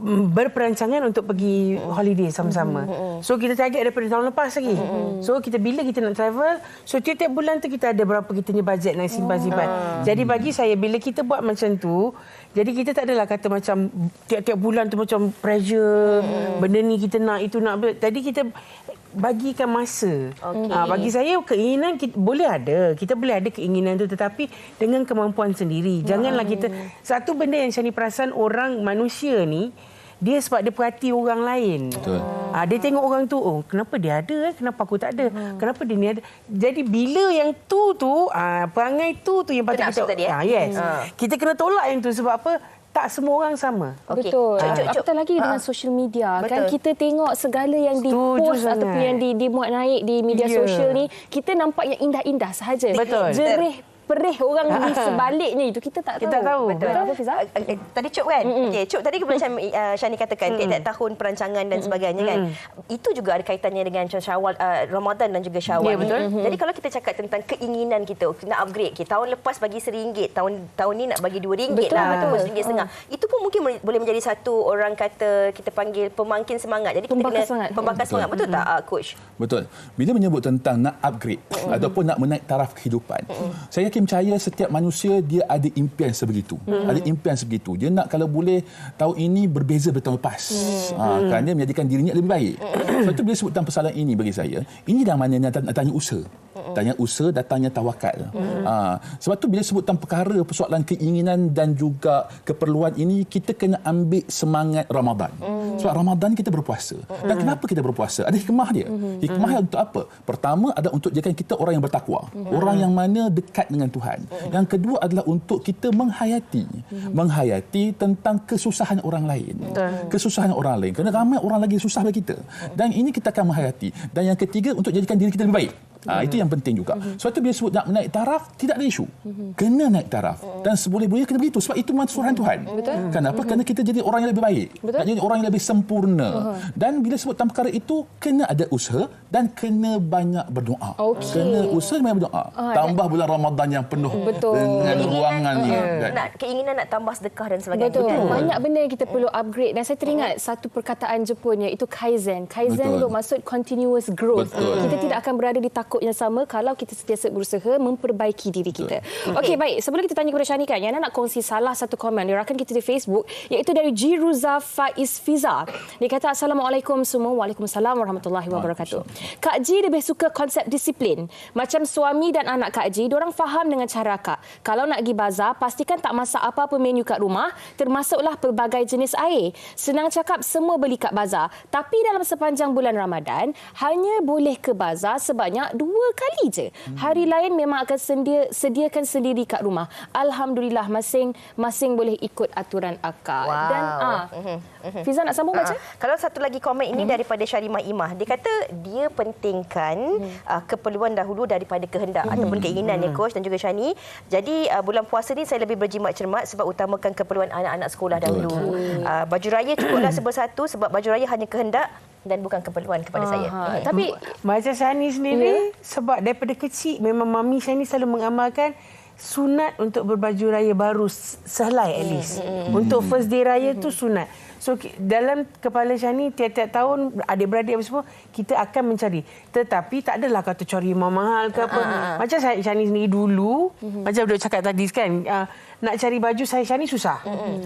[SPEAKER 9] berperancangan untuk pergi holiday sama-sama. So kita target daripada tahun lepas lagi. So bila kita nak travel, so tiap-tiap bulan tu kita ada berapa kita punya bajet nak simpan-simpan. Jadi bagi saya bila kita buat macam tu, jadi kita tak adalah kata macam tiap-tiap bulan tu macam pressure, benda ni kita nak, itu nak. Tadi kita bagikan masa. Bagi saya keinginan kita boleh ada. Kita boleh ada keinginan tu tetapi dengan kemampuan sendiri. Janganlah kita satu benda yang Shani perasan orang manusia ni dia sebab dia perhati orang lain. Betul. Dia tengok orang tu, kenapa dia ada, kenapa aku tak ada? Kenapa dia ni ada? Jadi bila yang tu perangai tu yang patut kita
[SPEAKER 2] tadi,
[SPEAKER 9] kita kena tolak yang tu sebab apa? Tak semua orang sama.
[SPEAKER 3] Betul. Apatah lagi dengan social media. Kan kita tengok segala yang di-post ataupun yang dimuat naik di media sosial ni, kita nampak yang indah-indah sahaja.
[SPEAKER 9] Betul.
[SPEAKER 3] Jerih perih orang di sebaliknya itu kita tak tahu.
[SPEAKER 9] Kita tahu.
[SPEAKER 3] Betul. Apa Fiza?
[SPEAKER 2] Tadi Cuk kan? Okey, Cuk tadi macam Shani katakan tiap tahun perancangan dan sebagainya kan. Itu juga ada kaitannya dengan Syawal, Ramadan dan juga Syawal. Jadi kalau kita cakap tentang keinginan kita nak upgrade, tahun lepas bagi RM1, tahun ni nak bagi RM2 lah, ataupun RM1.50. Itu pun mungkin boleh menjadi satu orang kata kita panggil pemangkin semangat. Jadi kita kena pembakar semangat. Betul tak Coach?
[SPEAKER 10] Betul. Bila menyebut tentang nak upgrade ataupun nak menaik taraf kehidupan, saya yakin percaya setiap manusia dia ada impian sebegitu. Ada impian sebegitu. Dia nak kalau boleh tahun ini berbeza dari tahun lepas. Kerana menjadikan dirinya lebih baik. Sebab itu bila sebut tentang persoalan ini bagi saya, ini dah maknanya datangnya usaha. Datangnya usaha, datangnya tawakal. Sebab tu bila sebut tentang perkara persoalan keinginan dan juga keperluan ini, kita kena ambil semangat Ramadan. Sebab Ramadan kita berpuasa. Dan kenapa kita berpuasa? Ada hikmah dia. Hikmah untuk apa? Pertama adalah untuk jadikan kita orang yang bertakwa. Orang yang mana dekat dengan Tuhan. Yang kedua adalah untuk kita menghayati tentang kesusahan orang lain. Kesusahan orang lain. Kerana ramai orang lagi susah dari kita. Dan ini kita akan menghayati. Dan yang ketiga, untuk jadikan diri kita lebih baik. Itu yang penting juga. Sebab itu bila sebut nak naik taraf, tidak ada isu. Kena naik taraf. Dan seboleh-bolehnya kena begitu. Sebab itu suruhan Tuhan. Kenapa? Kerana kita jadi orang yang lebih baik. Nak jadi orang yang lebih sempurna. Dan bila sebut tentang perkara itu, kena ada usaha dan kena banyak berdoa. Kena usaha dan banyak berdoa. Tambah bulan Ramadan yang penuh dengan ruangan ni.
[SPEAKER 2] Keinginan nak tambah sedekah dan sebagainya.
[SPEAKER 3] Betul. Banyak benda yang kita perlu upgrade. Dan saya teringat satu perkataan Jepun, iaitu Kaizen. Kaizen bermaksud continuous growth. Kita tidak akan berada di yang sama kalau kita sentiasa berusaha memperbaiki diri kita. Okey, baik. Sebelum kita tanya kepada Shani kan, Yana nak kongsi salah satu komen di rakan kita di Facebook, iaitu dari Jiruza Faiz Fiza. Dia kata, Assalamualaikum semua. Waalaikumsalam warahmatullahi wabarakatuh. Kak Ji lebih suka konsep disiplin. Macam suami dan anak Kak Ji, diorang faham dengan cara Kak. Kalau nak pergi bazar, pastikan tak masak apa-apa menu kat rumah, termasuklah pelbagai jenis air. Senang cakap, semua beli kat bazar. Tapi dalam sepanjang bulan Ramadan, hanya boleh ke bazar sebanyak 2 kali je. Hari lain memang akan sediakan sendiri kat rumah. Alhamdulillah, masing-masing boleh ikut aturan akak. Dan Fiza nak sambung baca?
[SPEAKER 2] Kalau satu lagi komen ini daripada Syarimah Imah. Dia kata dia pentingkan keperluan dahulu daripada kehendak ataupun keinginan ya Coach dan juga Shani. Jadi bulan puasa ni saya lebih berjimat cermat sebab utamakan keperluan anak-anak sekolah dahulu. Baju raya cukuplah satu sebab baju raya hanya kehendak dan bukan keperluan kepada saya.
[SPEAKER 9] Tapi macam Shani sendiri, sebab daripada kecil memang mami Shani selalu mengamalkan sunat untuk berbaju raya baru sehelai at least. Untuk first day raya tu sunat. So dalam kepala Shani tiap-tiap tahun adik-beradik apa semua kita akan mencari. Tetapi tak adalah kata cari mahal ke apa. Macam Shani sendiri dulu, macam duk cakap tadi kan, nak cari baju Shani susah.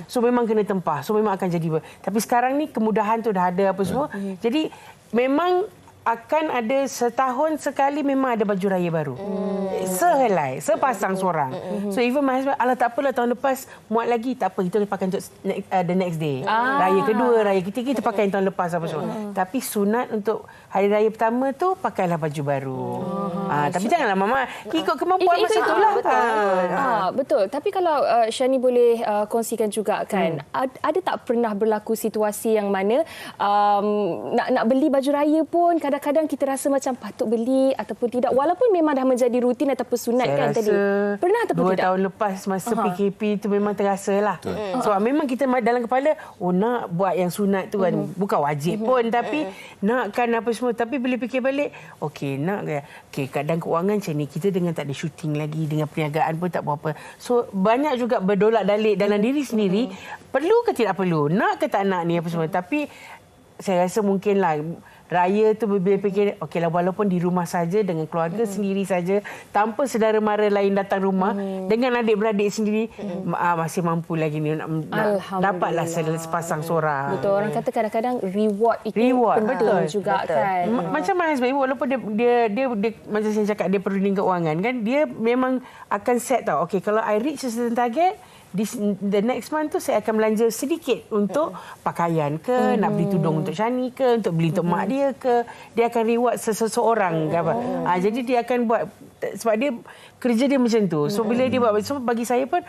[SPEAKER 9] So memang kena tempah. So memang akan jadi. Tapi sekarang ni kemudahan tu dah ada apa semua. Jadi memang akan ada setahun sekali memang ada baju raya baru. Sehelai, sepasang seorang. So even my husband, alah tak apalah tahun lepas muat lagi, tak apa, kita pakai untuk the next day. Raya kedua, raya ketiga kita pakai tahun lepas apa semua. Tapi sunat untuk hari raya pertama tu pakailah baju baru. Tapi janganlah mama ikut kemampuan masa itulah.
[SPEAKER 3] Betul. Tapi kalau Shani boleh kongsikan juga kan, ada tak pernah berlaku situasi yang mana nak beli baju raya pun kadang-kadang kita rasa macam patut beli ataupun tidak, walaupun memang dah menjadi rutin ataupun sunat kan tadi. Pernah ataupun tidak? 2 tahun
[SPEAKER 9] lepas masa PKP tu memang terasa lah. Sebab memang kita dalam kepala, nak buat yang sunat tu kan. Bukan wajib pun, tapi nakkan apa semua. Tapi bila fikir balik, okey, nak ke? Okey, kadang keuangan macam ni, kita dengan tak ada syuting lagi, dengan perniagaan pun tak berapa. So, banyak juga berdolak-dalik dalam diri sendiri. Perlu ke tidak perlu? Nak ke tak nak ni apa semua. Tapi, saya rasa mungkinlah raya tu bila fikir, okeylah walaupun di rumah saja dengan keluarga sendiri saja, tanpa saudara mara lain datang rumah, dengan adik-beradik sendiri, masih mampu lagi ni nak dapatlah sepasang seorang.
[SPEAKER 3] Betul, orang kata kadang-kadang reward itu penting juga kan.
[SPEAKER 9] Macam my husband, walaupun dia macam saya cakap, dia perlu keuangan kan, dia memang akan set tau, okey kalau I reach a certain target, the next month tu saya akan belanja sedikit untuk pakaian ke, nak beli tudung untuk Shani ke, untuk beli untuk mak dia ke. Dia akan reward seseorang ke apa. Jadi dia akan buat, sebab dia kerja dia macam tu. So bila dia buat, so bagi saya pun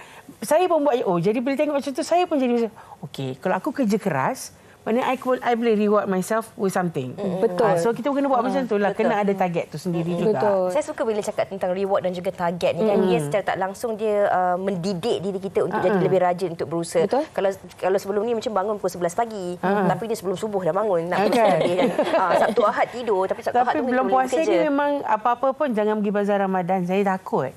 [SPEAKER 9] buat, jadi bila tengok macam tu saya pun jadi macam, okey, kalau aku kerja keras, maknanya I boleh reward myself with something.
[SPEAKER 3] Betul.
[SPEAKER 9] So kita kena buat macam tu lah. Kena ada target tu sendiri juga.
[SPEAKER 3] Betul.
[SPEAKER 2] Saya suka bila cakap tentang reward dan juga target ni kan. Dia secara tak langsung dia mendidik diri kita untuk jadi lebih rajin untuk berusaha.
[SPEAKER 3] Betul.
[SPEAKER 2] Kalau sebelum ni macam bangun pukul 11 pagi. Tapi dia sebelum subuh dah bangun. Nak pergi kan. Sabtu Ahad tidur. Tapi Sabtu Ahad tu
[SPEAKER 9] belum puasa ni memang apa-apa pun jangan pergi bazar Ramadan. Saya takut.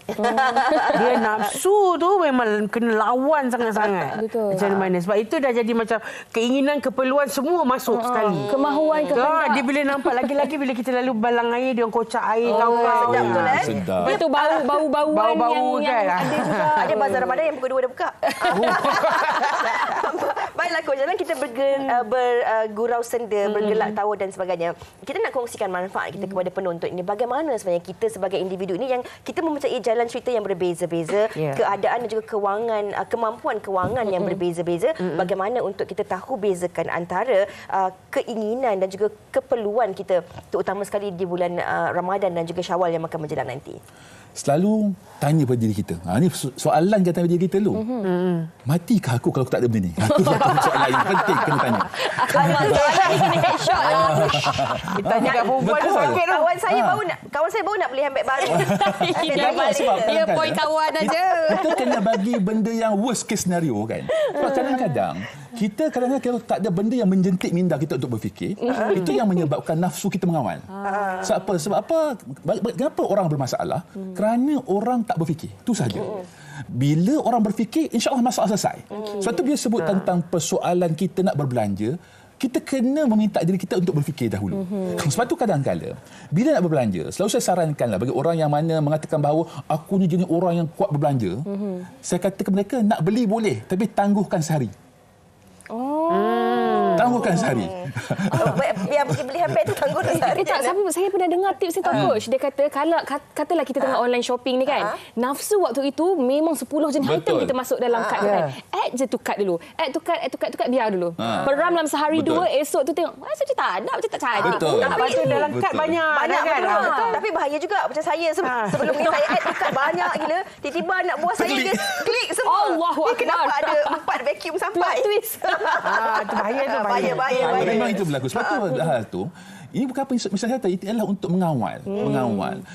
[SPEAKER 9] Dia nafsu tu memang kena lawan sangat-sangat.
[SPEAKER 3] Betul.
[SPEAKER 9] Macam mana. Sebab itu dah jadi macam keinginan, keperluan keperluan semua masuk sekali.
[SPEAKER 3] Kemahuan, kehendak.
[SPEAKER 9] Dia bila nampak lagi-lagi bila kita lalu balang air, dia orang kocak air.
[SPEAKER 2] Sedap betul
[SPEAKER 10] Sedap.
[SPEAKER 3] Lepas tu bau-bauan yang
[SPEAKER 9] kan?
[SPEAKER 3] ada juga.
[SPEAKER 2] Ada bazar Ramadan yang pukul 2 dah buka. Baiklah Coach, dalam kita bergurau senda, bergelak tawa dan sebagainya, kita nak kongsikan manfaat kita kepada penonton ini. Bagaimana sebenarnya kita sebagai individu ini yang kita mempunyai jalan cerita yang berbeza-beza, keadaan dan juga kemampuan kewangan yang berbeza-beza, bagaimana untuk kita tahu bezakan antara keinginan dan juga keperluan kita, terutama sekali di bulan Ramadan dan juga Syawal yang akan menjelang nanti.
[SPEAKER 10] Selalu tanya pada diri kita. Ini soalan kita tanya pada diri kita dulu. Matikah aku kalau aku tak ada benda ni? Itu soalan yang penting kena tanya.
[SPEAKER 2] Tanya kat perempuan tu sakit tu. Kawan saya baru nak beli handbag baru.
[SPEAKER 3] Dia poin kawan aja.
[SPEAKER 10] Kita kena bagi benda yang worst case scenario kan. Sebab kadang-kadang kita kalau tak ada benda yang menjentik minda kita untuk berfikir, itu yang menyebabkan nafsu kita mengawal. Sebab apa? Kenapa orang bermasalah? Kerana orang tak berfikir. Itu sahaja. Bila orang berfikir, insya-Allah masalah selesai. Sebab tu bila sebut tentang persoalan kita nak berbelanja, kita kena meminta diri kita untuk berfikir dahulu. Sebab tu kadang-kadang bila nak berbelanja, selalu saya sarankanlah bagi orang yang mana mengatakan bahawa aku ni jenis orang yang kuat berbelanja, saya kata kepada mereka, nak beli boleh, tapi tangguhkan sehari. Tangguhkan sehari.
[SPEAKER 2] Yang beli handbag tu tangguh sehari.
[SPEAKER 3] Tak, saya pernah dengar tips ni Coach. Dia kata kalau katalah kita tengah online shopping ni kan, nafsu waktu itu memang 10 jenis item kita masuk dalam kad kan. Add je tu kad dulu. Add tu kad biar dulu. Peram dalam sehari dua, esok tu tengok, masa dia tak ada, macam tak cari.
[SPEAKER 9] Tapi dalam kad banyak kan.
[SPEAKER 2] Betul. Tapi bahaya juga macam saya sebelum ni saya add tu kad banyak gila. Tiba-tiba anak buah saya dia klik semua. Allahu Akbar. Kenapa ada 4 vacuum sampai?
[SPEAKER 9] Itu bahaya tu.
[SPEAKER 2] Bahaya.
[SPEAKER 10] Memang itu berlaku. Sebab tu hal tu, ini bukan apa misalnya saya itu adalah untuk mengawal.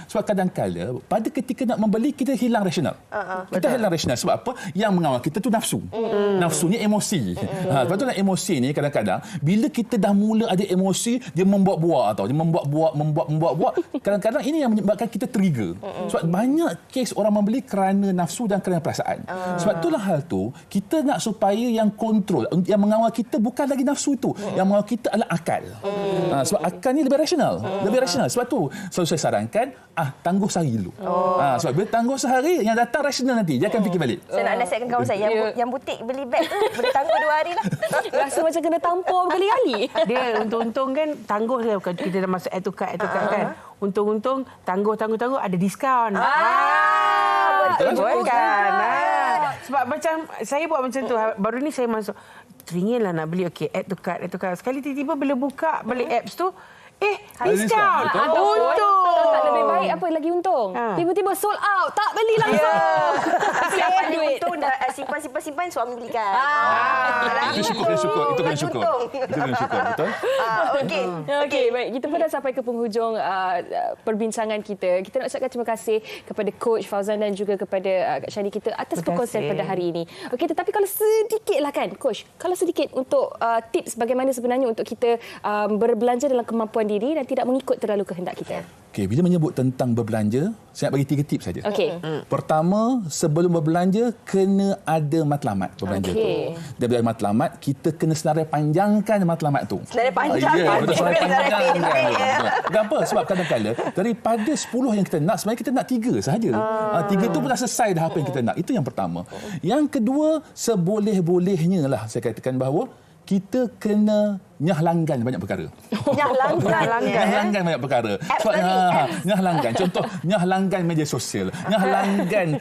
[SPEAKER 10] Sebab kadang-kala pada ketika nak membeli kita hilang rasional. Kita hilang rasional sebab apa? Yang mengawal kita tu nafsu. Nafsu ni emosi. Sebab tu emosi ni kadang-kadang bila kita dah mula ada emosi, dia membuat-buat atau dia membuat. Kadang-kadang ini yang menyebabkan kita trigger. Sebab banyak kes orang membeli kerana nafsu dan kerana perasaan. Sebab itulah hal tu kita nak supaya yang kontrol, yang mengawal kita bukan lagi nafsu itu. Yang mengawal kita adalah akal. Sebab akal ni lebih rasional. Sebab tu selalu saya sarankan tangguh sehari dulu. Sebab bila tangguh sehari, yang datang rasional nanti dia akan fikir balik.
[SPEAKER 2] Saya nak nasihatkan kawan saya yang butik beli beg tu boleh tangguh 2 hari lah.
[SPEAKER 3] Rasa macam kena tampar berkali-kali.
[SPEAKER 9] Dia untung-untung kan tangguh dia bukan kita dah masuk add to cart kan. Untung-untung tangguh ada diskaun. Betul kan. Sebab macam saya buat macam tu. Baru ni saya masuk teringin lah nak beli add to cart. Sekali tiba-tiba bila buka balik apps tu diskaun. Untung.
[SPEAKER 3] Tak lebih baik apa lagi untung. Tiba-tiba sold out, tak beli langsung.
[SPEAKER 2] Siapa duit untung dah simpan suami belikan.
[SPEAKER 10] Itu syukur. Itu kena syukur. Betul?
[SPEAKER 3] Okey, baik. Kita pun dah sampai ke penghujung perbincangan kita. Kita nak ucapkan terima kasih kepada Coach Fauzan dan juga kepada Kak Shani kita atas perkongsian pada hari ini. Okey, tetapi kalau sedikitlah kan, Coach, kalau sedikit untuk tips bagaimana sebenarnya untuk kita berbelanja dalam kemampuan diri dan tidak mengikut terlalu kehendak kita.
[SPEAKER 10] Okey, bila menyebut tentang berbelanja, saya nak bagi 3 tips saja.
[SPEAKER 3] Okey.
[SPEAKER 10] Pertama, sebelum berbelanja kena ada matlamat berbelanja tu. Daripada matlamat, kita kena senarai panjangkan matlamat tu.
[SPEAKER 2] Senarai panjang.
[SPEAKER 10] Betul, senarai panjangkan. Kenapa? Sebab kadang-kadang daripada 10 yang kita nak, sebenarnya kita nak 3 sahaja. 3 tu pun dah selesai dah apa yang kita nak. Itu yang pertama. Yang kedua, seboleh-bolehnya lah saya katakan bahawa kita kena nyah langgan banyak perkara.
[SPEAKER 2] Nyah langgan
[SPEAKER 10] banyak perkara. Sebab nyah langgan. Contoh, nyah langgan media sosial. Nyah langgan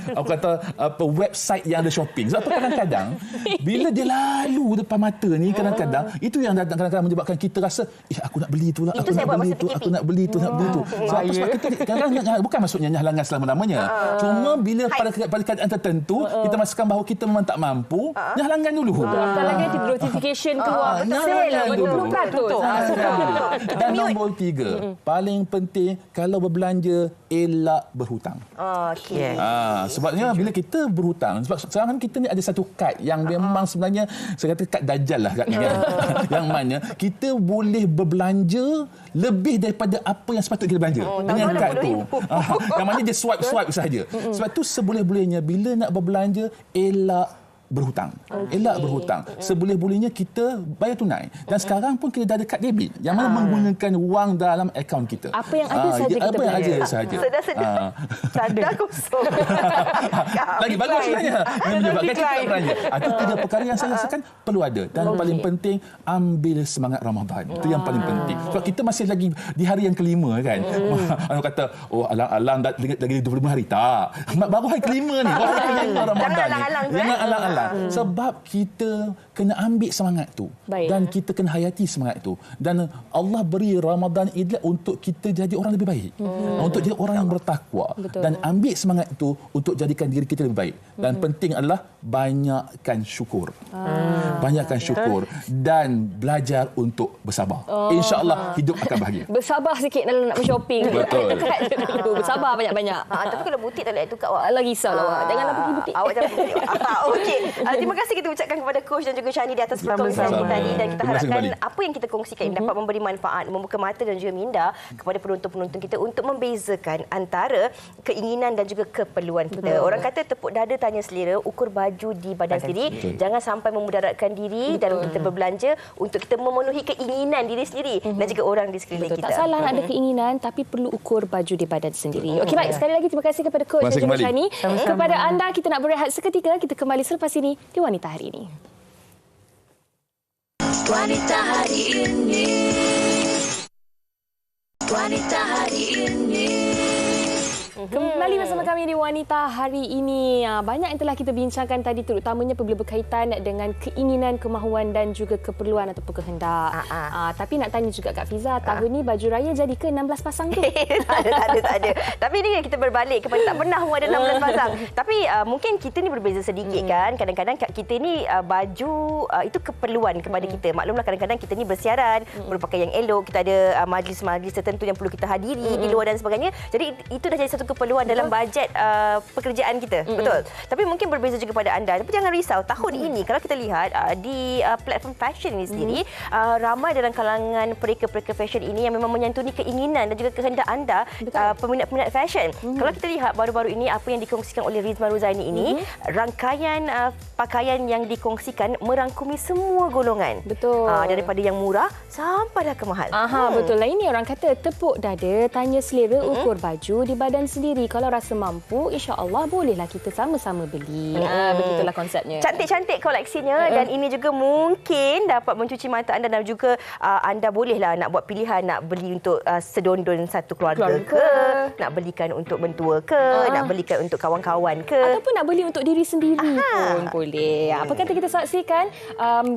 [SPEAKER 10] website yang ada shopping. Sebab kadang-kadang bila dia lalu depan mata ni kadang-kadang itu yang kadang-kadang menyebabkan kita rasa aku nak beli tu lah. Aku nak beli tu. Sebab kita kadang-kadang bukan maksudnya nyah langgan selama-lamanya. Cuma bila pada keadaan tertentu kita merasakan bahawa kita memang tak mampu, nyah langgan dulu.
[SPEAKER 3] Apalagi notification keluar sale.
[SPEAKER 10] Dan nombor 3, paling penting kalau berbelanja elak berhutang. Sebabnya bila kita berhutang, sebab sekarang kita ni ada satu kad yang memang sebenarnya saya kata kad dajjal lah kad ni kan. Yang mana kita boleh berbelanja lebih daripada apa yang sepatutnya kita belanja dengan kad tu. Yang mana dia swipe saja. Sebab tu seboleh-bolehnya bila nak berbelanja elak berhutang. Elak berhutang. Seboleh-bolehnya kita bayar tunai. Dan sekarang pun kita dah ada kad debit yang mana menggunakan wang dalam akaun kita.
[SPEAKER 3] Apa yang ada saja kita
[SPEAKER 10] apa yang ada saja.
[SPEAKER 2] Sedar-sedar. Sadar kosong.
[SPEAKER 10] Lagi bagus sebenarnya. Menyebabkan kita belanja. Ada 3 perkara yang saya rasakan perlu ada. Dan paling penting, ambil semangat Ramadan. Itu yang paling penting. Kalau kita masih lagi di hari yang kelima kan. Orang kata, oh alang-alang lagi 25 hari. Tak. Baru hari kelima ni. Baru hari kelima Ramadan ni. Jangan alang-alang. Sebab kita kena ambil semangat tu. Dan kita kena hayati semangat tu. Dan Allah beri Ramadan ini untuk kita jadi orang lebih baik. Untuk jadi orang yang bertakwa. Dan ambil semangat itu untuk jadikan diri kita lebih baik. Dan penting adalah banyakkan syukur. Banyakkan syukur. Dan belajar untuk bersabar. InsyaAllah hidup akan bahagia.
[SPEAKER 3] Bersabar sikit dalam nak shopping.
[SPEAKER 10] Betul.
[SPEAKER 3] Bersabar banyak-banyak.
[SPEAKER 2] Tapi kalau butik tak boleh tukar awak.
[SPEAKER 3] Lagi risaulah awak. Janganlah pergi butik.
[SPEAKER 2] Awak jangan pergi butik. Okey. Terima kasih kita ucapkan kepada Coach dan juga Shani di atas perkongsian kita tadi. Dan kita harapkan apa yang kita kongsikan dapat memberi manfaat, membuka mata dan juga minda kepada penonton-penonton kita untuk membezakan antara keinginan dan juga keperluan kita. Orang kata tepuk dada tanya selera, ukur baju di badan sendiri. Jangan sampai memudaratkan diri dalam kita berbelanja untuk kita memenuhi keinginan diri sendiri dan juga orang di sekeliling kita.
[SPEAKER 3] Tak salah nak ada keinginan tapi perlu ukur baju di badan sendiri. Okey, baik. Sekali lagi terima kasih kepada Coach dan juga Shani. Kepada anda, kita nak berehat seketika. Kita kembali selepas ini di Wanita Hari Ini.
[SPEAKER 13] Wanita Hari Ini. Wanita Hari Ini.
[SPEAKER 3] Kembali bersama kami di Wanita Hari Ini. Banyak yang telah kita bincangkan tadi, terutamanya apabila berkaitan dengan keinginan, kemahuan dan juga keperluan ataupun kehendak. Tapi nak tanya juga Kak Fiza, tahun ni baju raya jadi ke 16 pasang tu?
[SPEAKER 2] Tak ada. Tapi ini kita berbalik kepada tak pernah ada 16 pasang. Tapi mungkin kita ni berbeza sedikit kan. Kadang-kadang kita ni baju itu keperluan kepada kita. Maklumlah kadang-kadang kita ni bersiaran, berpakaian yang elok, kita ada majlis-majlis tertentu yang perlu kita hadiri di luar dan sebagainya. Jadi itu dah jadi satu keperluan dalam bajet pekerjaan kita. Betul. Tapi mungkin berbeza juga pada anda. Tapi jangan risau. Tahun ini kalau kita lihat di platform fashion ini sendiri, ramai dalam kalangan pereka-pereka fashion ini yang memang menyantuni keinginan dan juga kehendak anda, peminat-peminat fashion. Kalau kita lihat baru-baru ini apa yang dikongsikan oleh Rizman Ruzaini ini, rangkaian pakaian yang dikongsikan merangkumi semua golongan.
[SPEAKER 3] Betul.
[SPEAKER 2] Daripada yang murah sampai dah ke mahal.
[SPEAKER 3] Betul lah. Ini orang kata tepuk dada, tanya selera, ukur baju di badan sendiri. Kalau rasa mampu, insya-Allah bolehlah kita sama-sama beli. Begitulah konsepnya.
[SPEAKER 2] Cantik-cantik koleksinya dan ini juga mungkin dapat mencuci mata anda dan juga anda bolehlah nak buat pilihan nak beli untuk sedondon satu keluarga ke, nak belikan untuk mentua ke, nak belikan untuk kawan-kawan ke,
[SPEAKER 3] ataupun nak beli untuk diri sendiri pun boleh. Apa kata kita saksikan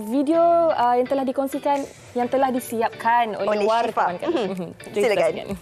[SPEAKER 3] video yang telah dikongsikan, yang telah disiapkan oleh wartawan.
[SPEAKER 2] Silakan.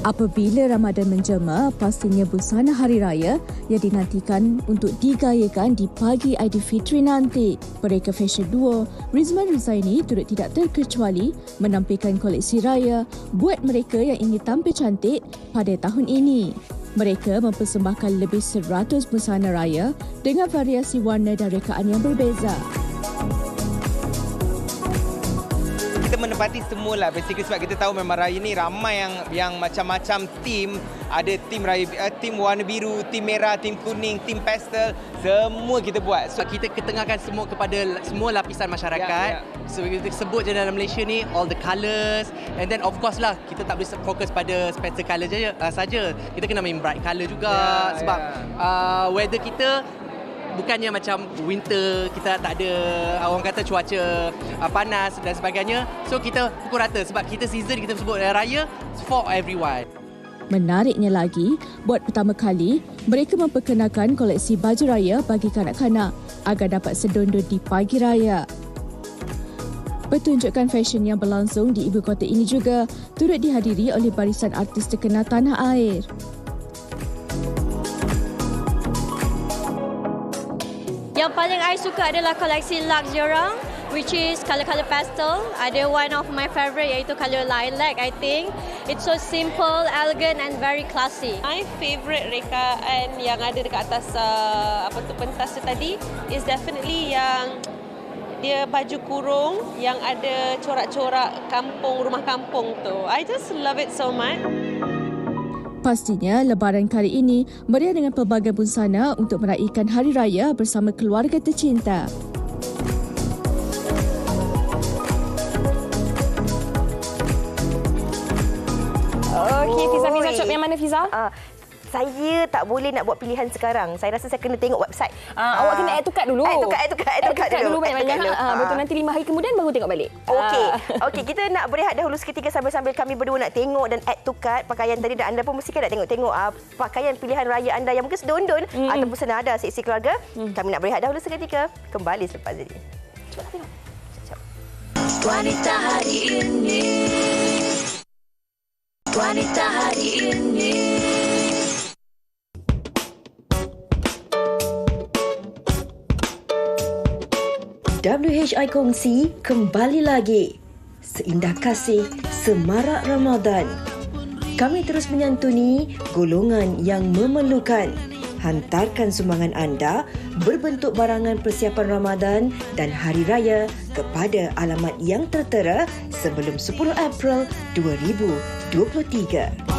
[SPEAKER 14] Apabila Ramadan menjelma, pastinya busana hari raya yang dinantikan untuk digayakan di pagi Aidilfitri nanti. Pereka fashion duo Rizman Ruzaini turut tidak terkecuali menampilkan koleksi raya buat mereka yang ingin tampil cantik pada tahun ini. Mereka mempersembahkan lebih 100 busana raya dengan variasi warna dan rekaan yang berbeza.
[SPEAKER 15] Kita menepati semualah basically sebab kita tahu memang raya ni ramai yang macam-macam tim. Ada tim raya, tim warna biru, tim merah, tim kuning, tim pastel, semua kita buat.
[SPEAKER 16] So kita ketengahkan semua kepada semua lapisan masyarakat. So kita sebut je dalam Malaysia ni all the colours, and then of course lah kita tak boleh fokus pada Spencer colour saja. Kita kena main bright colour juga sebab weather kita bukannya macam winter, kita tak ada orang kata cuaca panas dan sebagainya. So kita pukul rata sebab kita season kita sebut raya for everyone.
[SPEAKER 14] Menariknya lagi, buat pertama kali, mereka memperkenalkan koleksi baju raya bagi kanak-kanak agar dapat sedondon di pagi raya. Pertunjukan fashion yang berlangsung di ibu kota ini juga turut dihadiri oleh barisan artis terkenal tanah air.
[SPEAKER 17] Yang paling saya suka adalah koleksi Lux diorang. which is color-color pastel. Ada one of my favorite iaitu color lilac, I think. It's so simple, elegant and very classy.
[SPEAKER 18] My favorite rekaan yang ada dekat atas pentas tu tadi is definitely yang dia baju kurung yang ada corak-corak kampung, rumah kampung tu. I just love it so much.
[SPEAKER 14] Pastinya, Lebaran kali ini meriah dengan pelbagai busana untuk meraihkan Hari Raya bersama keluarga tercinta.
[SPEAKER 3] Okey, Fiza cop yang mana, Fiza?
[SPEAKER 2] Saya tak boleh nak buat pilihan sekarang. Saya rasa saya kena tengok website.
[SPEAKER 3] Awak kena add to cart dulu.
[SPEAKER 2] Add to cart dulu.
[SPEAKER 3] Banyak-banyak. Betul, nanti 5 hari kemudian baru tengok balik.
[SPEAKER 2] Okey, kita nak berehat dahulu seketika sambil kami berdua nak tengok dan add to cart pakaian tadi, dan anda pun mesti nak tengok pakaian pilihan raya anda yang mungkin sedondon ataupun senada seisi keluarga. Kami nak berehat dahulu seketika. Kembali selepas ini. Cuba tengok.
[SPEAKER 13] Wanita hari ini. Wanita hari ini.
[SPEAKER 19] WHI Kongsi kembali lagi. Seindah kasih, semarak Ramadan. Kami terus menyantuni golongan yang memerlukan. Hantarkan sumbangan anda berbentuk barangan persiapan Ramadan dan Hari Raya kepada alamat yang tertera sebelum 10 April 2023.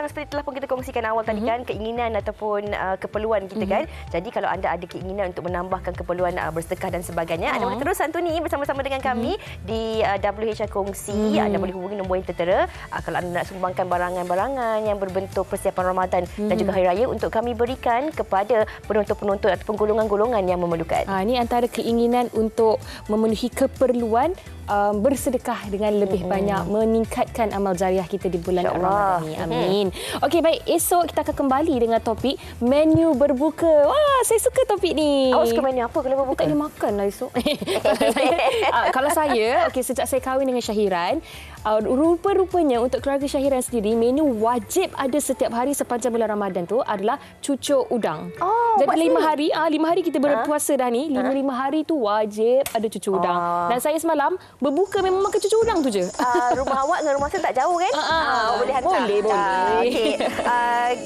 [SPEAKER 2] Seperti telah pun kita kongsikan awal tadi kan, keinginan ataupun keperluan kita kan. Jadi kalau anda ada keinginan untuk menambahkan keperluan bersedekah dan sebagainya, anda boleh terus santuni bersama-sama dengan kami di WHI Kongsi. Anda boleh hubungi nombor yang tertera kalau anda nak sumbangkan barangan-barangan yang berbentuk persiapan Ramadan dan juga Hari Raya untuk kami berikan kepada penonton-penonton ataupun golongan-golongan yang memerlukan.
[SPEAKER 3] Ini antara keinginan untuk memenuhi keperluan bersedekah dengan lebih banyak, meningkatkan amal jariah kita di bulan Ramadan ini. Amin. Okey, baik. Esok kita akan kembali dengan topik menu berbuka. Wah, saya suka topik ni.
[SPEAKER 2] Awak suka menu apa kalau berbuka?
[SPEAKER 3] Tak boleh makan lah esok. Kalau saya, sejak saya kahwin dengan Syahiran, rupa-rupanya untuk keluarga Syahiran sendiri, menu wajib ada setiap hari sepanjang bulan Ramadan tu adalah cucuk udang. Jadi 5 hari kita berpuasa dah ni. 5 hari tu wajib ada cucuk udang. Dan saya semalam berbuka memang makan cucuk udang tu je.
[SPEAKER 2] Rumah awak dengan rumah saya tak jauh kan? Boleh hantar.
[SPEAKER 3] Boleh.
[SPEAKER 2] Okay.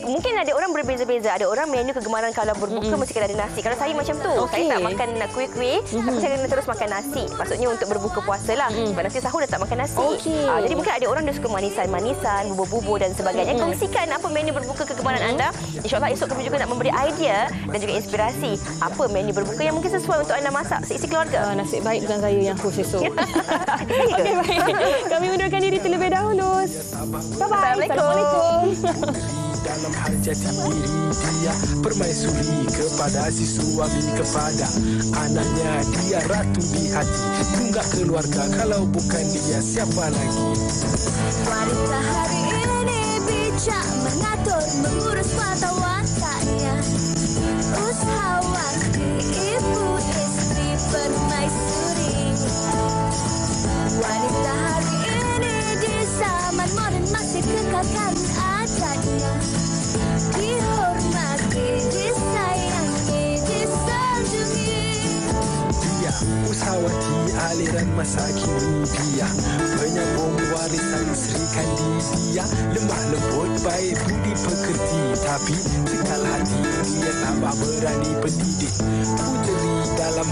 [SPEAKER 2] Mungkin ada orang berbeza-beza. Ada orang menu kegemaran kalau berbuka mesti kena ada nasi. Kalau saya macam tu, saya tak makan kuih-kuih, tapi saya kena terus makan nasi. Maksudnya untuk berbuka puasa lah. Sebab nanti sahur dah tak makan nasi. Jadi mungkin ada orang dia suka manisan-manisan, bubur-bubur dan sebagainya. Kongsikan apa menu berbuka kegemaran anda. InsyaAllah esok kami juga nak memberi idea dan juga inspirasi apa menu berbuka yang mungkin sesuai untuk anda masak seisi keluarga.
[SPEAKER 3] Nasib baik bukan saya yang host esok. Okey, baik. Kami undurkan diri terlebih dahulu. Bye-bye. Assalamualaikum.
[SPEAKER 20] Dalam hajat diri dia permaisuri kepada si suami, kepada anaknya dia ratu di hati. Tunggak keluarga, kalau bukan dia siapa lagi?
[SPEAKER 13] Wanita hari ini bijak mengatur, mengurus mata wataknya. Usahawati, ibu istri permaisuri. Wanita hari ini di zaman modern masih kekalkan adatnya. Dihormati, disayangi, disanjungi.
[SPEAKER 20] Dia usahawati aliran masa kini, dia penyambung warisan Sri Kandi. Dia lemah lembut, baik budi pekerti, tapi sekal hati dia tak berani pendidik. Puteri dalam